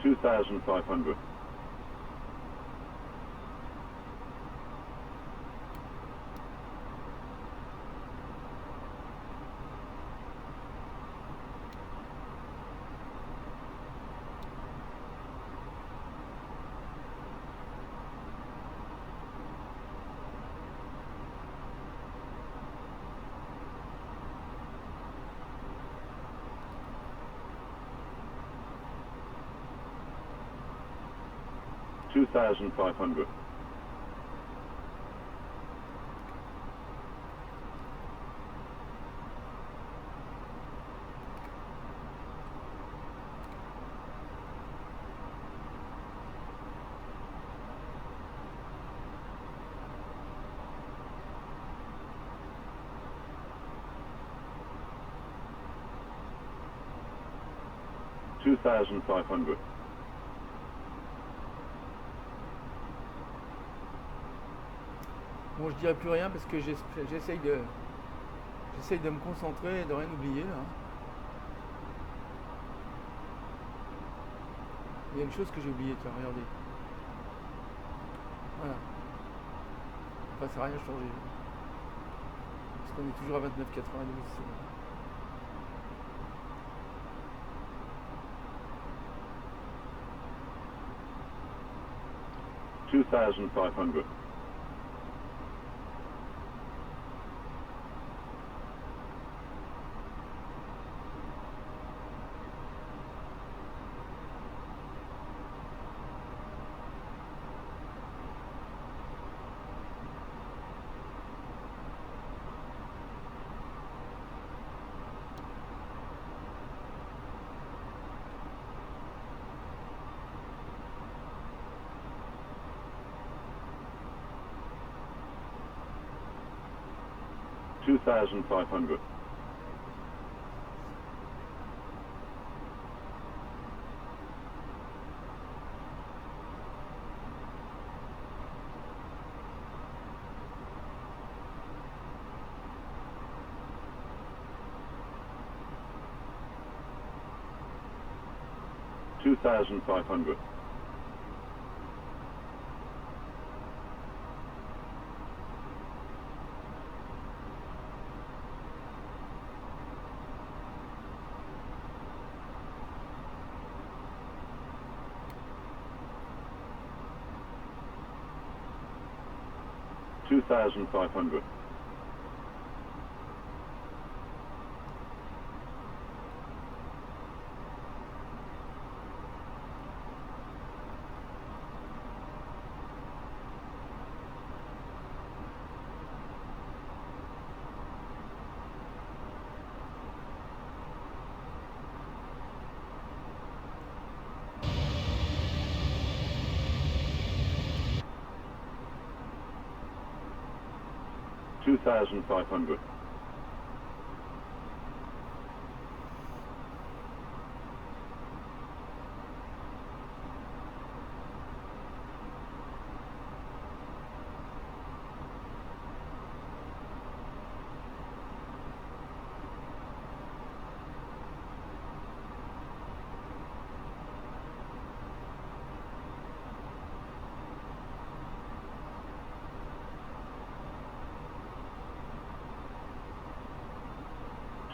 2,500. $2,500. $2,500. Bon, je dirais plus rien parce que j'essaye de me concentrer et de rien oublier là. Il y a une chose que j'ai oubliée, tiens, regardez. Voilà. Enfin, ça n'a rien changé. Parce qu'on est toujours à 29,92. $2,500. 2,500. 2,500. 2,500. 2,500.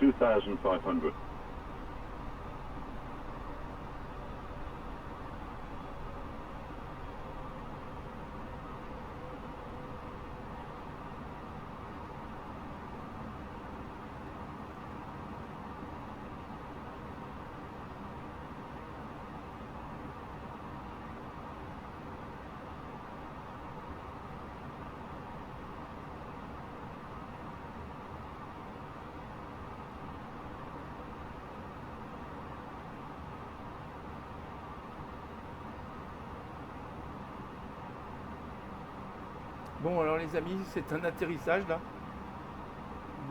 2,500. Bon, alors les amis, c'est un atterrissage là.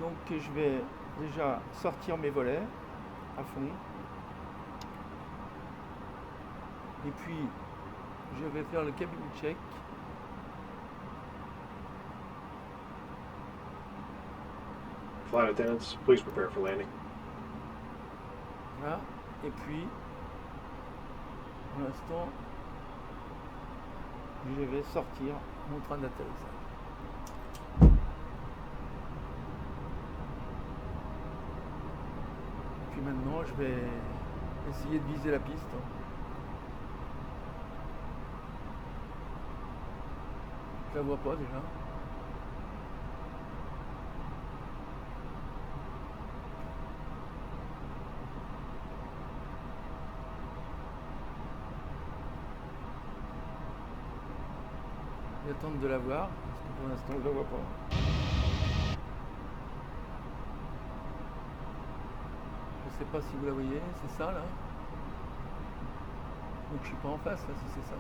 Donc je vais déjà sortir mes volets à fond. Et puis je vais faire le cabin check. Flight attendants, please prepare for landing. Voilà. Et puis pour l'instant je vais sortir mon train d'atterrissage. Puis maintenant je vais essayer de viser la piste. Je la vois pas déjà. J'attends de la voir, parce que pour l'instant je la vois pas. Je sais pas si vous la voyez, c'est ça là. Donc je suis pas en face là, si c'est ça.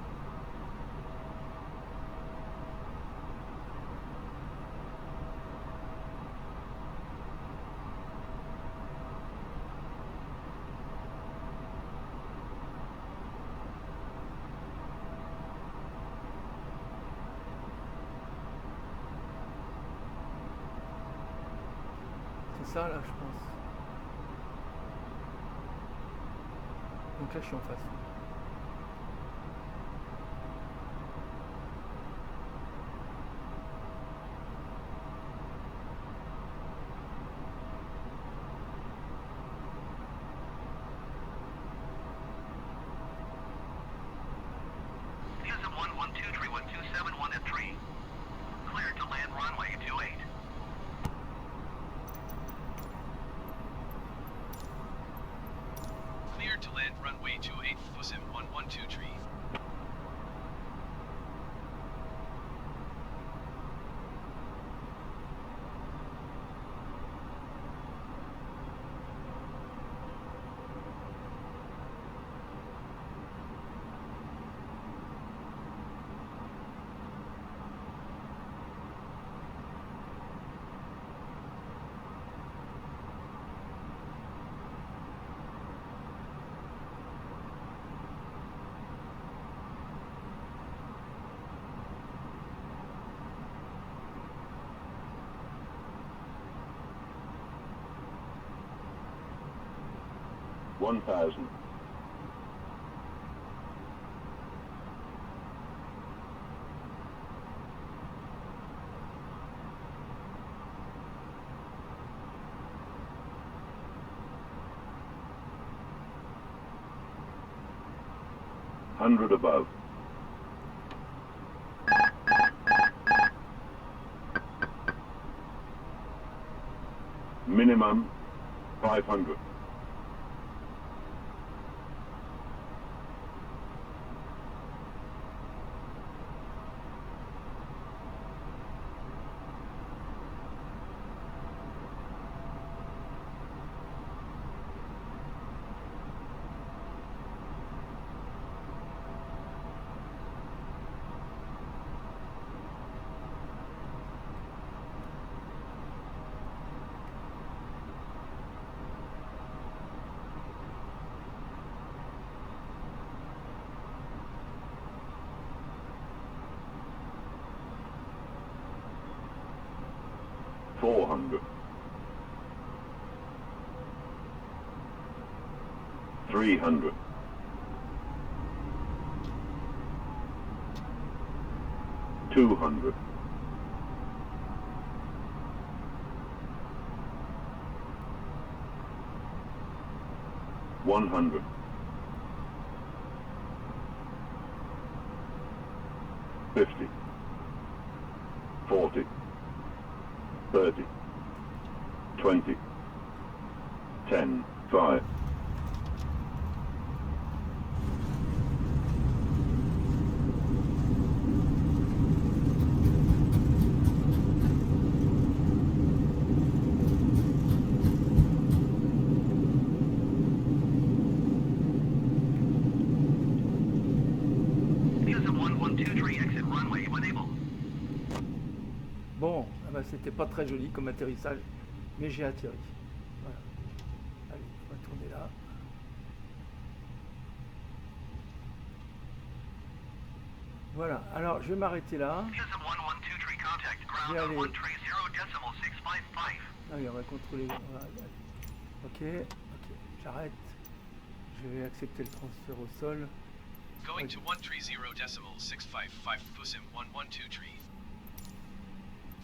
C'est ça là, je pense. Donc là, je suis en face. Houston 112 tree 1271 at tree. Cleared to land runway 28. Cleared to land runway 28, Fusim 112 tree. 1,000. 100 above. Minimum 500. $400. $300. $200. $100. $50. $40. $30. $20. $10. $5. Citizen 112 exit runway when able. Bon, ah bah, c'était pas très joli comme atterrissage, mais j'ai atterri. Voilà. Allez, on va tourner là. Voilà, alors je vais m'arrêter là. Citizen 112 contact Je vais ground aller. 130.655. Allez, on va contrôler. Voilà, allez. Ok, ok, j'arrête. Je vais accepter le transfert au sol. Going to 130.655 Fusim 112 tree.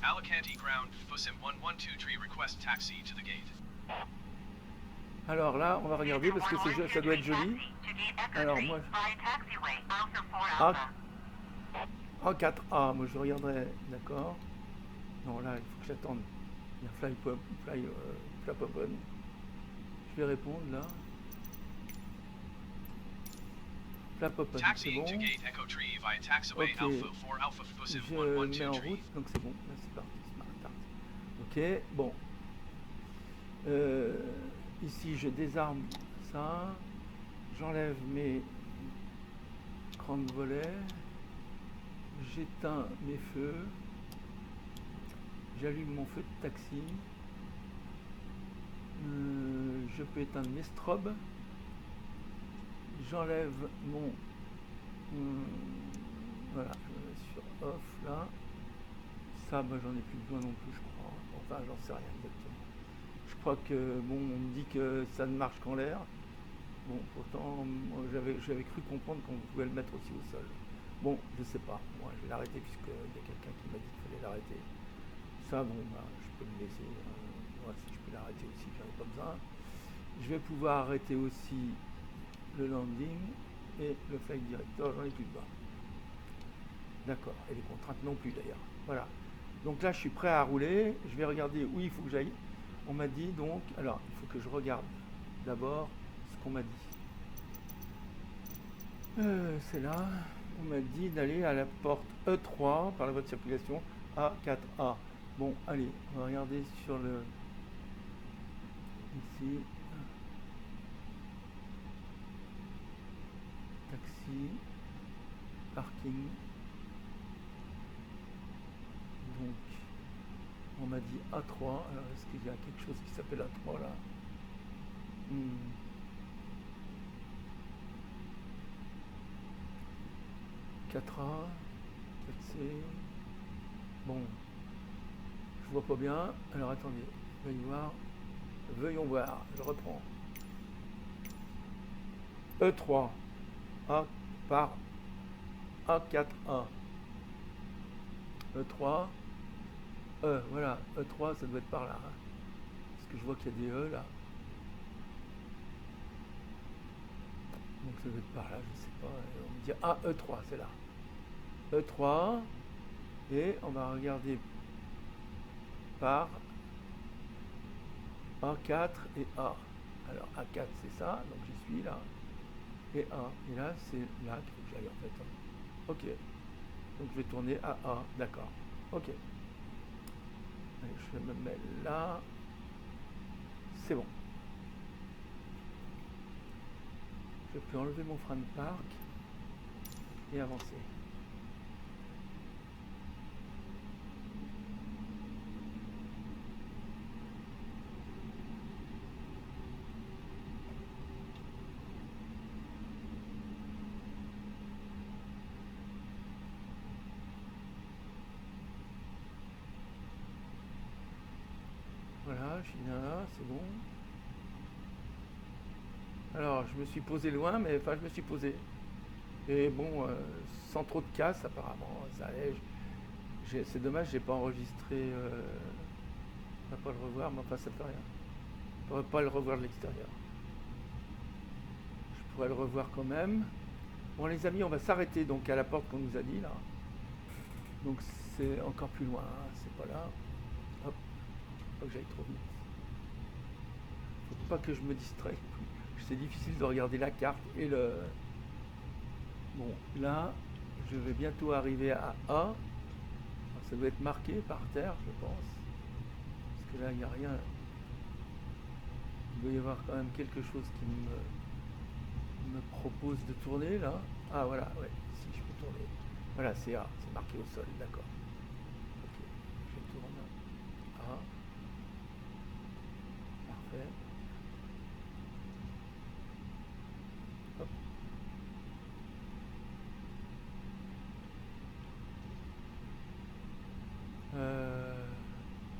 Alicante ground Fusim 112 tree request taxi to the gate. Alors là, on va regarder parce que ça doit être joli. Alors moi, en 4A, moi je regarderai, d'accord. Non, là, il faut que j'attende. Il y a flap open. Je vais répondre là. Flap open, c'est Taxiing bon. to gate Echo Tree via taxiway Ok. Alpha 4 Alpha Fusim Je mets en 112 tree. route, donc c'est bon. Là, c'est parti. Smart Start. Ok, bon. Ici, je désarme ça. J'enlève mes crans de volet. J'éteins mes feux. J'allume mon feu de taxi. Je peux éteindre mes strobes. J'enlève mon... voilà, je me mets sur off là. Ça, bah, j'en ai plus besoin non plus, je crois. Enfin, j'en sais rien exactement. Je crois que, bon, on me dit que ça ne marche qu'en l'air. Bon, pourtant, moi, j'avais cru comprendre qu'on pouvait le mettre aussi au sol. Bon, je sais pas. Moi, je vais l'arrêter puisqu'il y a quelqu'un qui m'a dit qu'il fallait l'arrêter. Ça, bon, bah, je peux le laisser. Moi, si je peux l'arrêter aussi, j'en ai pas besoin. Je vais pouvoir arrêter aussi le landing et le flight director, j'en ai plus besoin. D'accord, et les contraintes non plus d'ailleurs. Voilà. Donc là, je suis prêt à rouler. Je vais regarder où il faut que j'aille. On m'a dit donc, alors, il faut que je regarde d'abord ce qu'on m'a dit. C'est là. On m'a dit d'aller à la porte E3 par la voie de circulation A4A. Bon, allez, on va regarder sur le... Ici. Taxi. Parking. Donc, on m'a dit A3. Alors, est-ce qu'il y a quelque chose qui s'appelle A3 là? 4A, 4C. Bon, je vois pas bien. Alors attendez, veuillons voir. Je reprends. E3 A par A4A. E3 voilà, E3 ça doit être par là, hein. Parce que je vois qu'il y a des E là. Donc ça doit être par là, je sais pas. On me dit ah E3 c'est là. E3 et on va regarder par A4 et A. Alors A4 c'est ça, donc j'y suis là. Et A. Et là c'est là qu'il faut que j'aille en fait. Ok. Donc je vais tourner à A, d'accord. Ok. Allez, je vais me mettre là. C'est bon. Je peux enlever mon frein de parc et avancer. Voilà, je suis bien là, c'est bon. Alors, je me suis posé loin, mais enfin, je me suis posé. Et bon, sans trop de casse, apparemment, ça allait. C'est dommage, j'ai pas enregistré. On va pas le revoir, mais enfin, ça fait rien. Je pourrais pas le revoir de l'extérieur. Je pourrais le revoir quand même. Bon, les amis, on va s'arrêter donc à la porte qu'on nous a dit là. Donc, c'est encore plus loin, hein, c'est pas là. Hop, faut que j'aille trop vite. Faut pas que je me distraie. C'est difficile de regarder la carte et le... Bon, là, je vais bientôt arriver à A. Ça doit être marqué par terre, je pense. Parce que là, il n'y a rien. Il doit y avoir quand même quelque chose qui me propose de tourner, là. Ah, voilà, ouais, si je peux tourner. Voilà, c'est A, c'est marqué au sol, d'accord. Ok, je tourne. A. Parfait. Hop.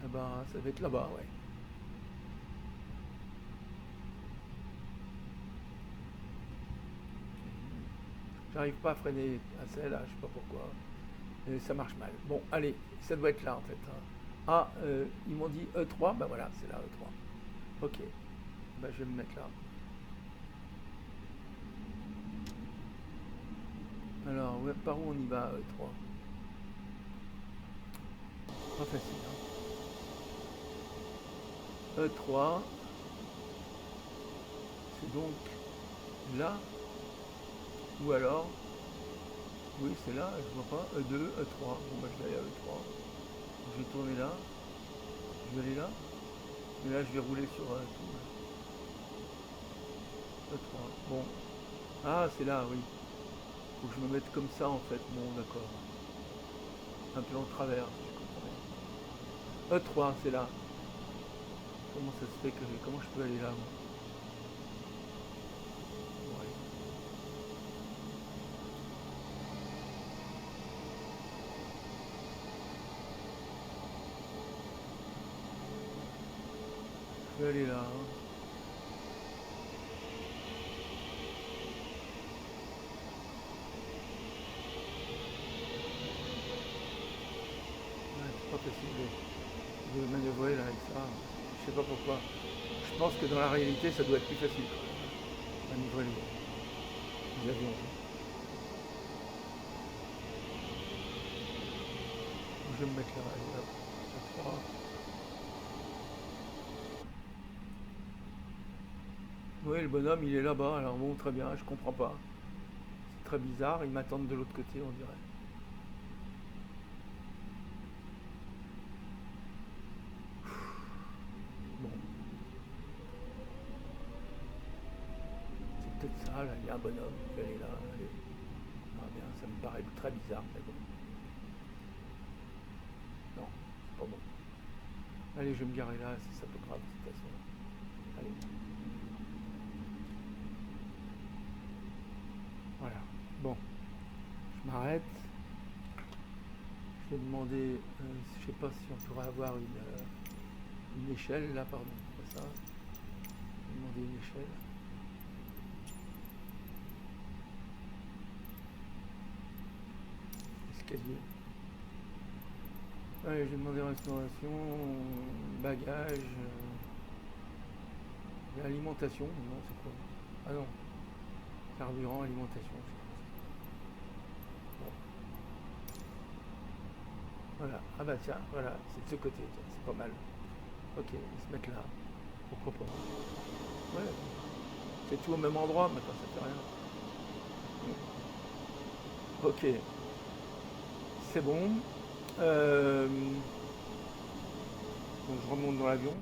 Eh ben, ça va être là-bas, ouais. J'arrive pas à freiner assez là, je sais pas pourquoi. Et ça marche mal. Bon, allez, ça doit être là en fait, hein. Ah, ils m'ont dit E3, ben voilà, c'est là E3. Ok, ben je vais me mettre là. Alors, ouais, par où on y va E3? Pas facile, hein. E3, c'est donc là, ou alors, oui c'est là, je vois pas, E2, E3, bon bah je vais aller à E3, je vais tourner là, je vais aller là, et là je vais rouler sur tout, E3, bon, ah c'est là, oui, faut que je me mette comme ça en fait, bon d'accord, un peu en travers, si je comprends bien. E3, c'est là, comment ça se fait que, comment je peux aller là, moi? Bon, allez. Je vais aller là, hein. Ouais, c'est pas possible de manœuvrer là avec ça. Je sais pas pourquoi. Je pense que dans la réalité, ça doit être plus facile. Manœuvrer les avions. Je vais me mettre là. Allez, hop, à 3. Oui, le bonhomme, il est là-bas. Alors bon, très bien, je comprends pas. C'est très bizarre. Ils m'attendent de l'autre côté, on dirait. Bon. C'est peut-être ça, là. Il y a un bonhomme. Je vais aller là. Allez. Ah bien, ça me paraît très bizarre, mais bon. Non, c'est pas bon. Allez, je vais me garer là, c'est ça pas grave de toute façon. Allez. Voilà. Bon. Je m'arrête. Je vais demander, je sais pas si on pourrait avoir une échelle là, pardon, pas ça. Je vais demander une échelle. escalier. Allez, j'ai demandé restauration, bagages, alimentation, non, c'est quoi? Ah non, carburant, alimentation. Bon. Voilà, ah bah tiens, voilà, c'est de ce côté, c'est pas mal. Ok, ils se mettent là, pourquoi pas. Ouais, c'est tout au même endroit, maintenant ça fait rien. Ok, c'est bon. Donc je remonte dans l'avion.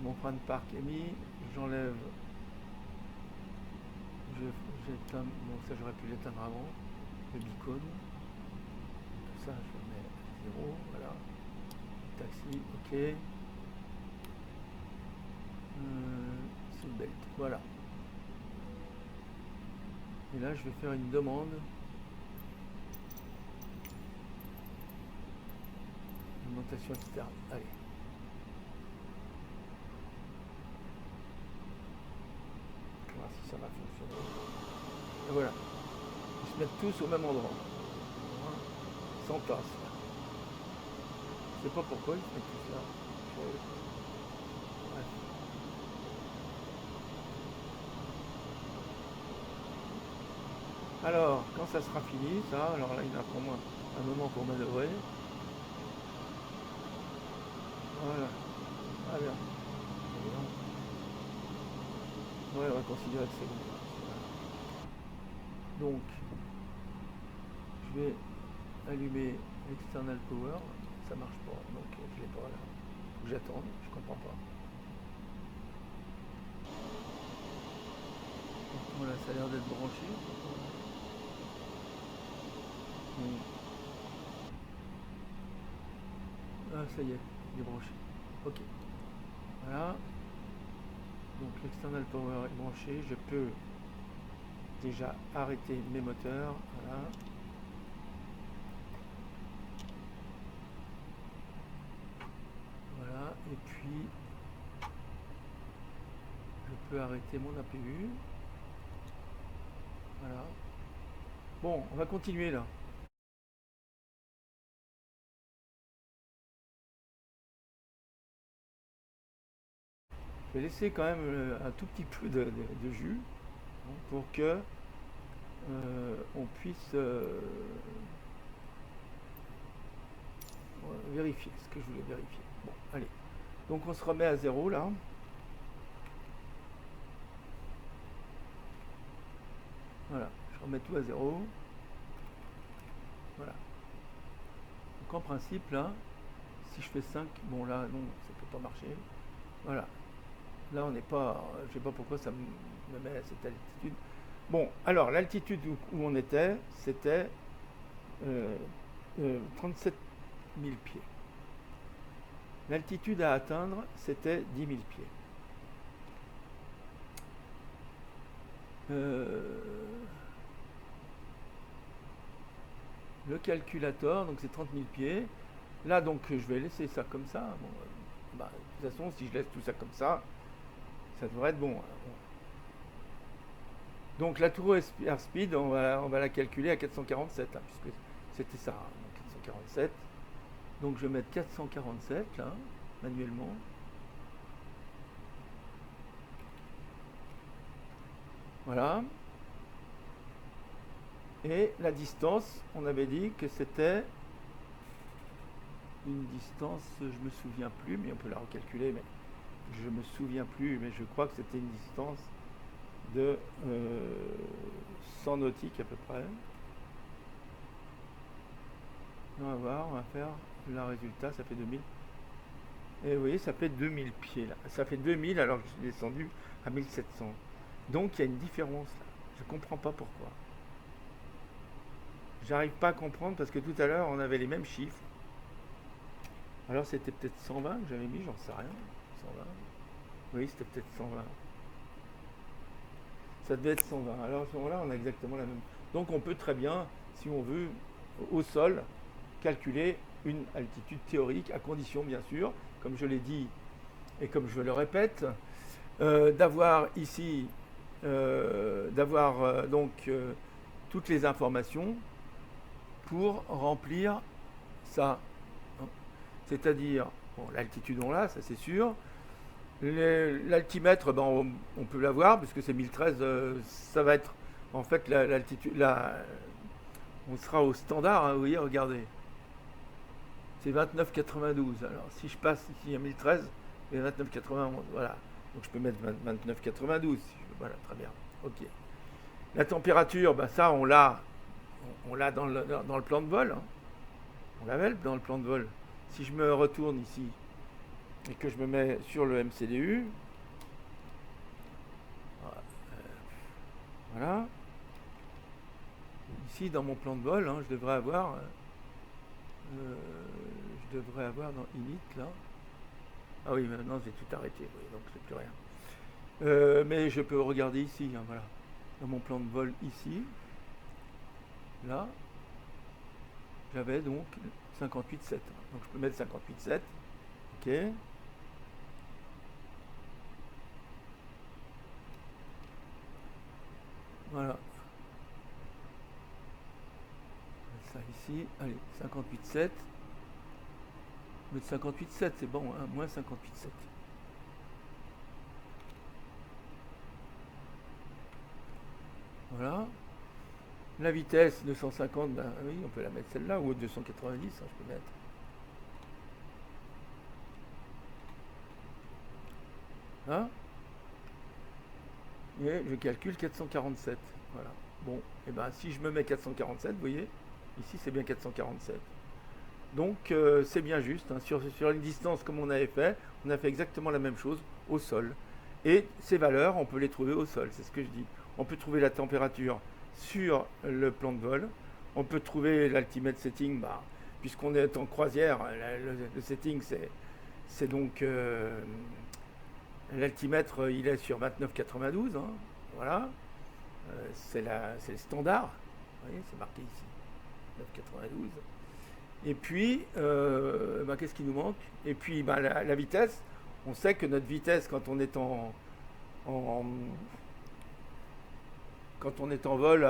Mon frein de parc est mis. J'enlève. J'éteins. Bon, ça j'aurais pu l'éteindre avant. Le beacon. Tout ça, je le mets à 0. Voilà. Taxi, ok. Seatbelt. Voilà. Et là, je vais faire une demande. Alimentation externe. Allez. On va voir si ça va fonctionner. Et voilà. Ils se mettent tous au même endroit. Sans tasse. Je sais pas pourquoi ils se mettent tous là. Bref. Alors, quand ça sera fini, ça, alors là, il y en a pour moi un moment pour manœuvrer. Voilà. Ah bien. Ouais, on va considérer que c'est bon. Donc, je vais allumer l'external power. Ça marche pas, donc je l'ai pas là. Faut que j'attende, je comprends pas. Voilà, ça a l'air d'être branché. Ah, ça y est, il est branché. Ok. Voilà. Donc l'external power est branché. Je peux déjà arrêter mes moteurs. Voilà. Voilà. Et puis je peux arrêter mon APU. Voilà. Bon, on va continuer là. Je vais laisser quand même un tout petit peu de jus pour que on puisse vérifier ce que je voulais vérifier. Bon, allez. Donc on se remet à 0 là. Voilà, je remets tout à 0. Voilà. Donc en principe là, si je fais 5, bon là non, ça peut pas marcher. Voilà. Là on n'est pas, je sais pas pourquoi ça me met à cette altitude. Bon, alors l'altitude où on était, c'était 37 000 pieds. L'altitude à atteindre, c'était 10 000 pieds. Le calculateur, donc c'est 30 000 pieds. Là, donc, je vais laisser ça comme ça. Bon, bah, de toute façon, si je laisse tout ça comme ça devrait être bon. Donc, la tour airspeed, on va la calculer à 447, hein, puisque c'était ça, hein, 447. Donc, je vais mettre 447, là, manuellement. Voilà. Et la distance, on avait dit que c'était une distance, je me souviens plus, mais on peut la recalculer, mais je me souviens plus, mais je crois que c'était une distance de 100 nautiques à peu près. On va voir, on va faire le résultat, ça fait 2000. Et vous voyez, ça fait 2000 pieds là. Ça fait 2000 alors que je suis descendu à 1700. Donc il y a une différence là. Je comprends pas pourquoi. J'arrive pas à comprendre parce que tout à l'heure on avait les mêmes chiffres. Alors c'était peut-être 120 que j'avais mis, j'en sais rien. 120. Oui, c'était peut-être 120. Ça devait être 120. Alors à ce moment-là, on a exactement la même. Donc on peut très bien, si on veut, au sol, calculer une altitude théorique, à condition bien sûr, comme je l'ai dit et comme je le répète, d'avoir ici, donc toutes les informations pour remplir ça. Hein. C'est-à-dire, bon, l'altitude on l'a, ça c'est sûr. L'altimètre, ben, on peut l'avoir, puisque c'est 1013, ça va être en fait l'altitude. On sera au standard, hein, vous voyez, regardez. C'est 29,92. Alors si je passe ici à 1013, c'est 29,91. Voilà. Donc je peux mettre 29,92. Voilà, très bien. Ok. La température, ben ça on l'a dans le plan de vol. Hein. On l'avait dans le plan de vol. Si je me retourne ici et que je me mets sur le MCDU, voilà. Ici dans mon plan de vol, hein, je devrais avoir dans Init là. Ah oui, maintenant j'ai tout arrêté, oui, donc c'est plus rien. Mais je peux regarder ici, hein, voilà. Dans mon plan de vol ici, là, j'avais donc 58,7. Donc je peux mettre 58,7. Ok. Voilà. Ça ici, allez, 58,7. Mettre 58,7, c'est bon, hein, moins 58,7. Voilà. La vitesse 250, ben oui, on peut la mettre celle-là, ou 290, hein, je peux mettre. Hein? Et je calcule 447. Voilà. Bon, et ben si je me mets 447, vous voyez, ici c'est bien 447. Donc c'est bien juste, hein. Sur une distance comme on avait fait, on a fait exactement la même chose au sol. Et ces valeurs, on peut les trouver au sol, c'est ce que je dis. On peut trouver la température sur le plan de vol. On peut trouver l'ultimate setting, bah, puisqu'on est en croisière, le setting c'est donc l'altimètre, il est sur 29,92, hein, voilà. C'est le standard, vous voyez, c'est marqué ici, 9,92. Et puis, bah, qu'est-ce qui nous manque? Et puis bah, la vitesse, on sait que notre vitesse quand on est quand on est en vol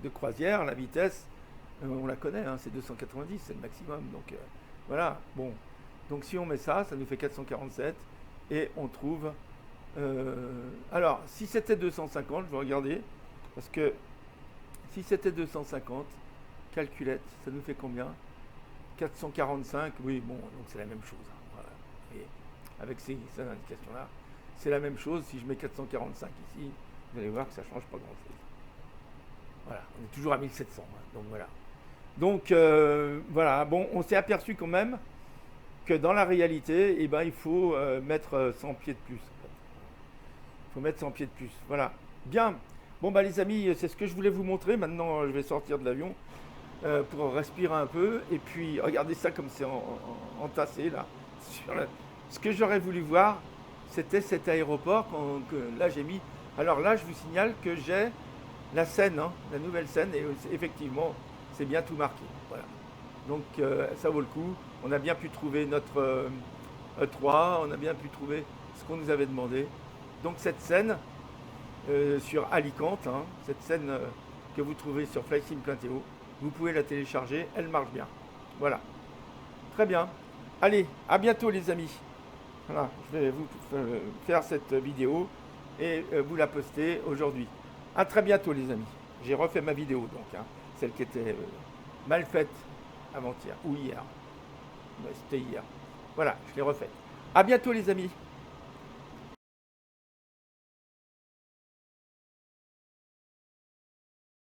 de croisière, la vitesse, on la connaît, hein, c'est 290, c'est le maximum. Donc voilà, bon. Donc si on met ça, ça nous fait 447 et on trouve... alors, si c'était 250, je vais regarder, parce que si c'était 250, calculette, ça nous fait combien? 445, oui, bon, donc c'est la même chose. Hein, voilà. Et avec ces indications-là, c'est la même chose. Si je mets 445 ici, vous allez voir que ça ne change pas grand-chose. Voilà, on est toujours à 1700. Hein, donc voilà. Donc voilà, bon, on s'est aperçu quand même que dans la réalité, eh ben, il faut mettre 100 pieds de plus. En fait. Il faut mettre 100 pieds de plus. Voilà. Bien. Bon, bah les amis, c'est ce que je voulais vous montrer. Maintenant, je vais sortir de l'avion pour respirer un peu. Et puis, regardez ça comme c'est entassé là. Ce que j'aurais voulu voir, c'était cet aéroport que là j'ai mis. Alors là, je vous signale que j'ai la Seine, hein, la nouvelle Seine, et effectivement, c'est bien tout marqué. Voilà. Donc ça vaut le coup. On a bien pu trouver notre E3, on a bien pu trouver ce qu'on nous avait demandé. Donc cette scène sur Alicante, hein, cette scène que vous trouvez sur flysim.to, vous pouvez la télécharger, elle marche bien. Voilà. Très bien. Allez, à bientôt les amis. Voilà, je vais vous faire cette vidéo et vous la poster aujourd'hui. À très bientôt les amis. J'ai refait ma vidéo donc, hein, celle qui était mal faite avant-hier ou hier. C'était hier. Voilà, je l'ai refaite. À bientôt les amis.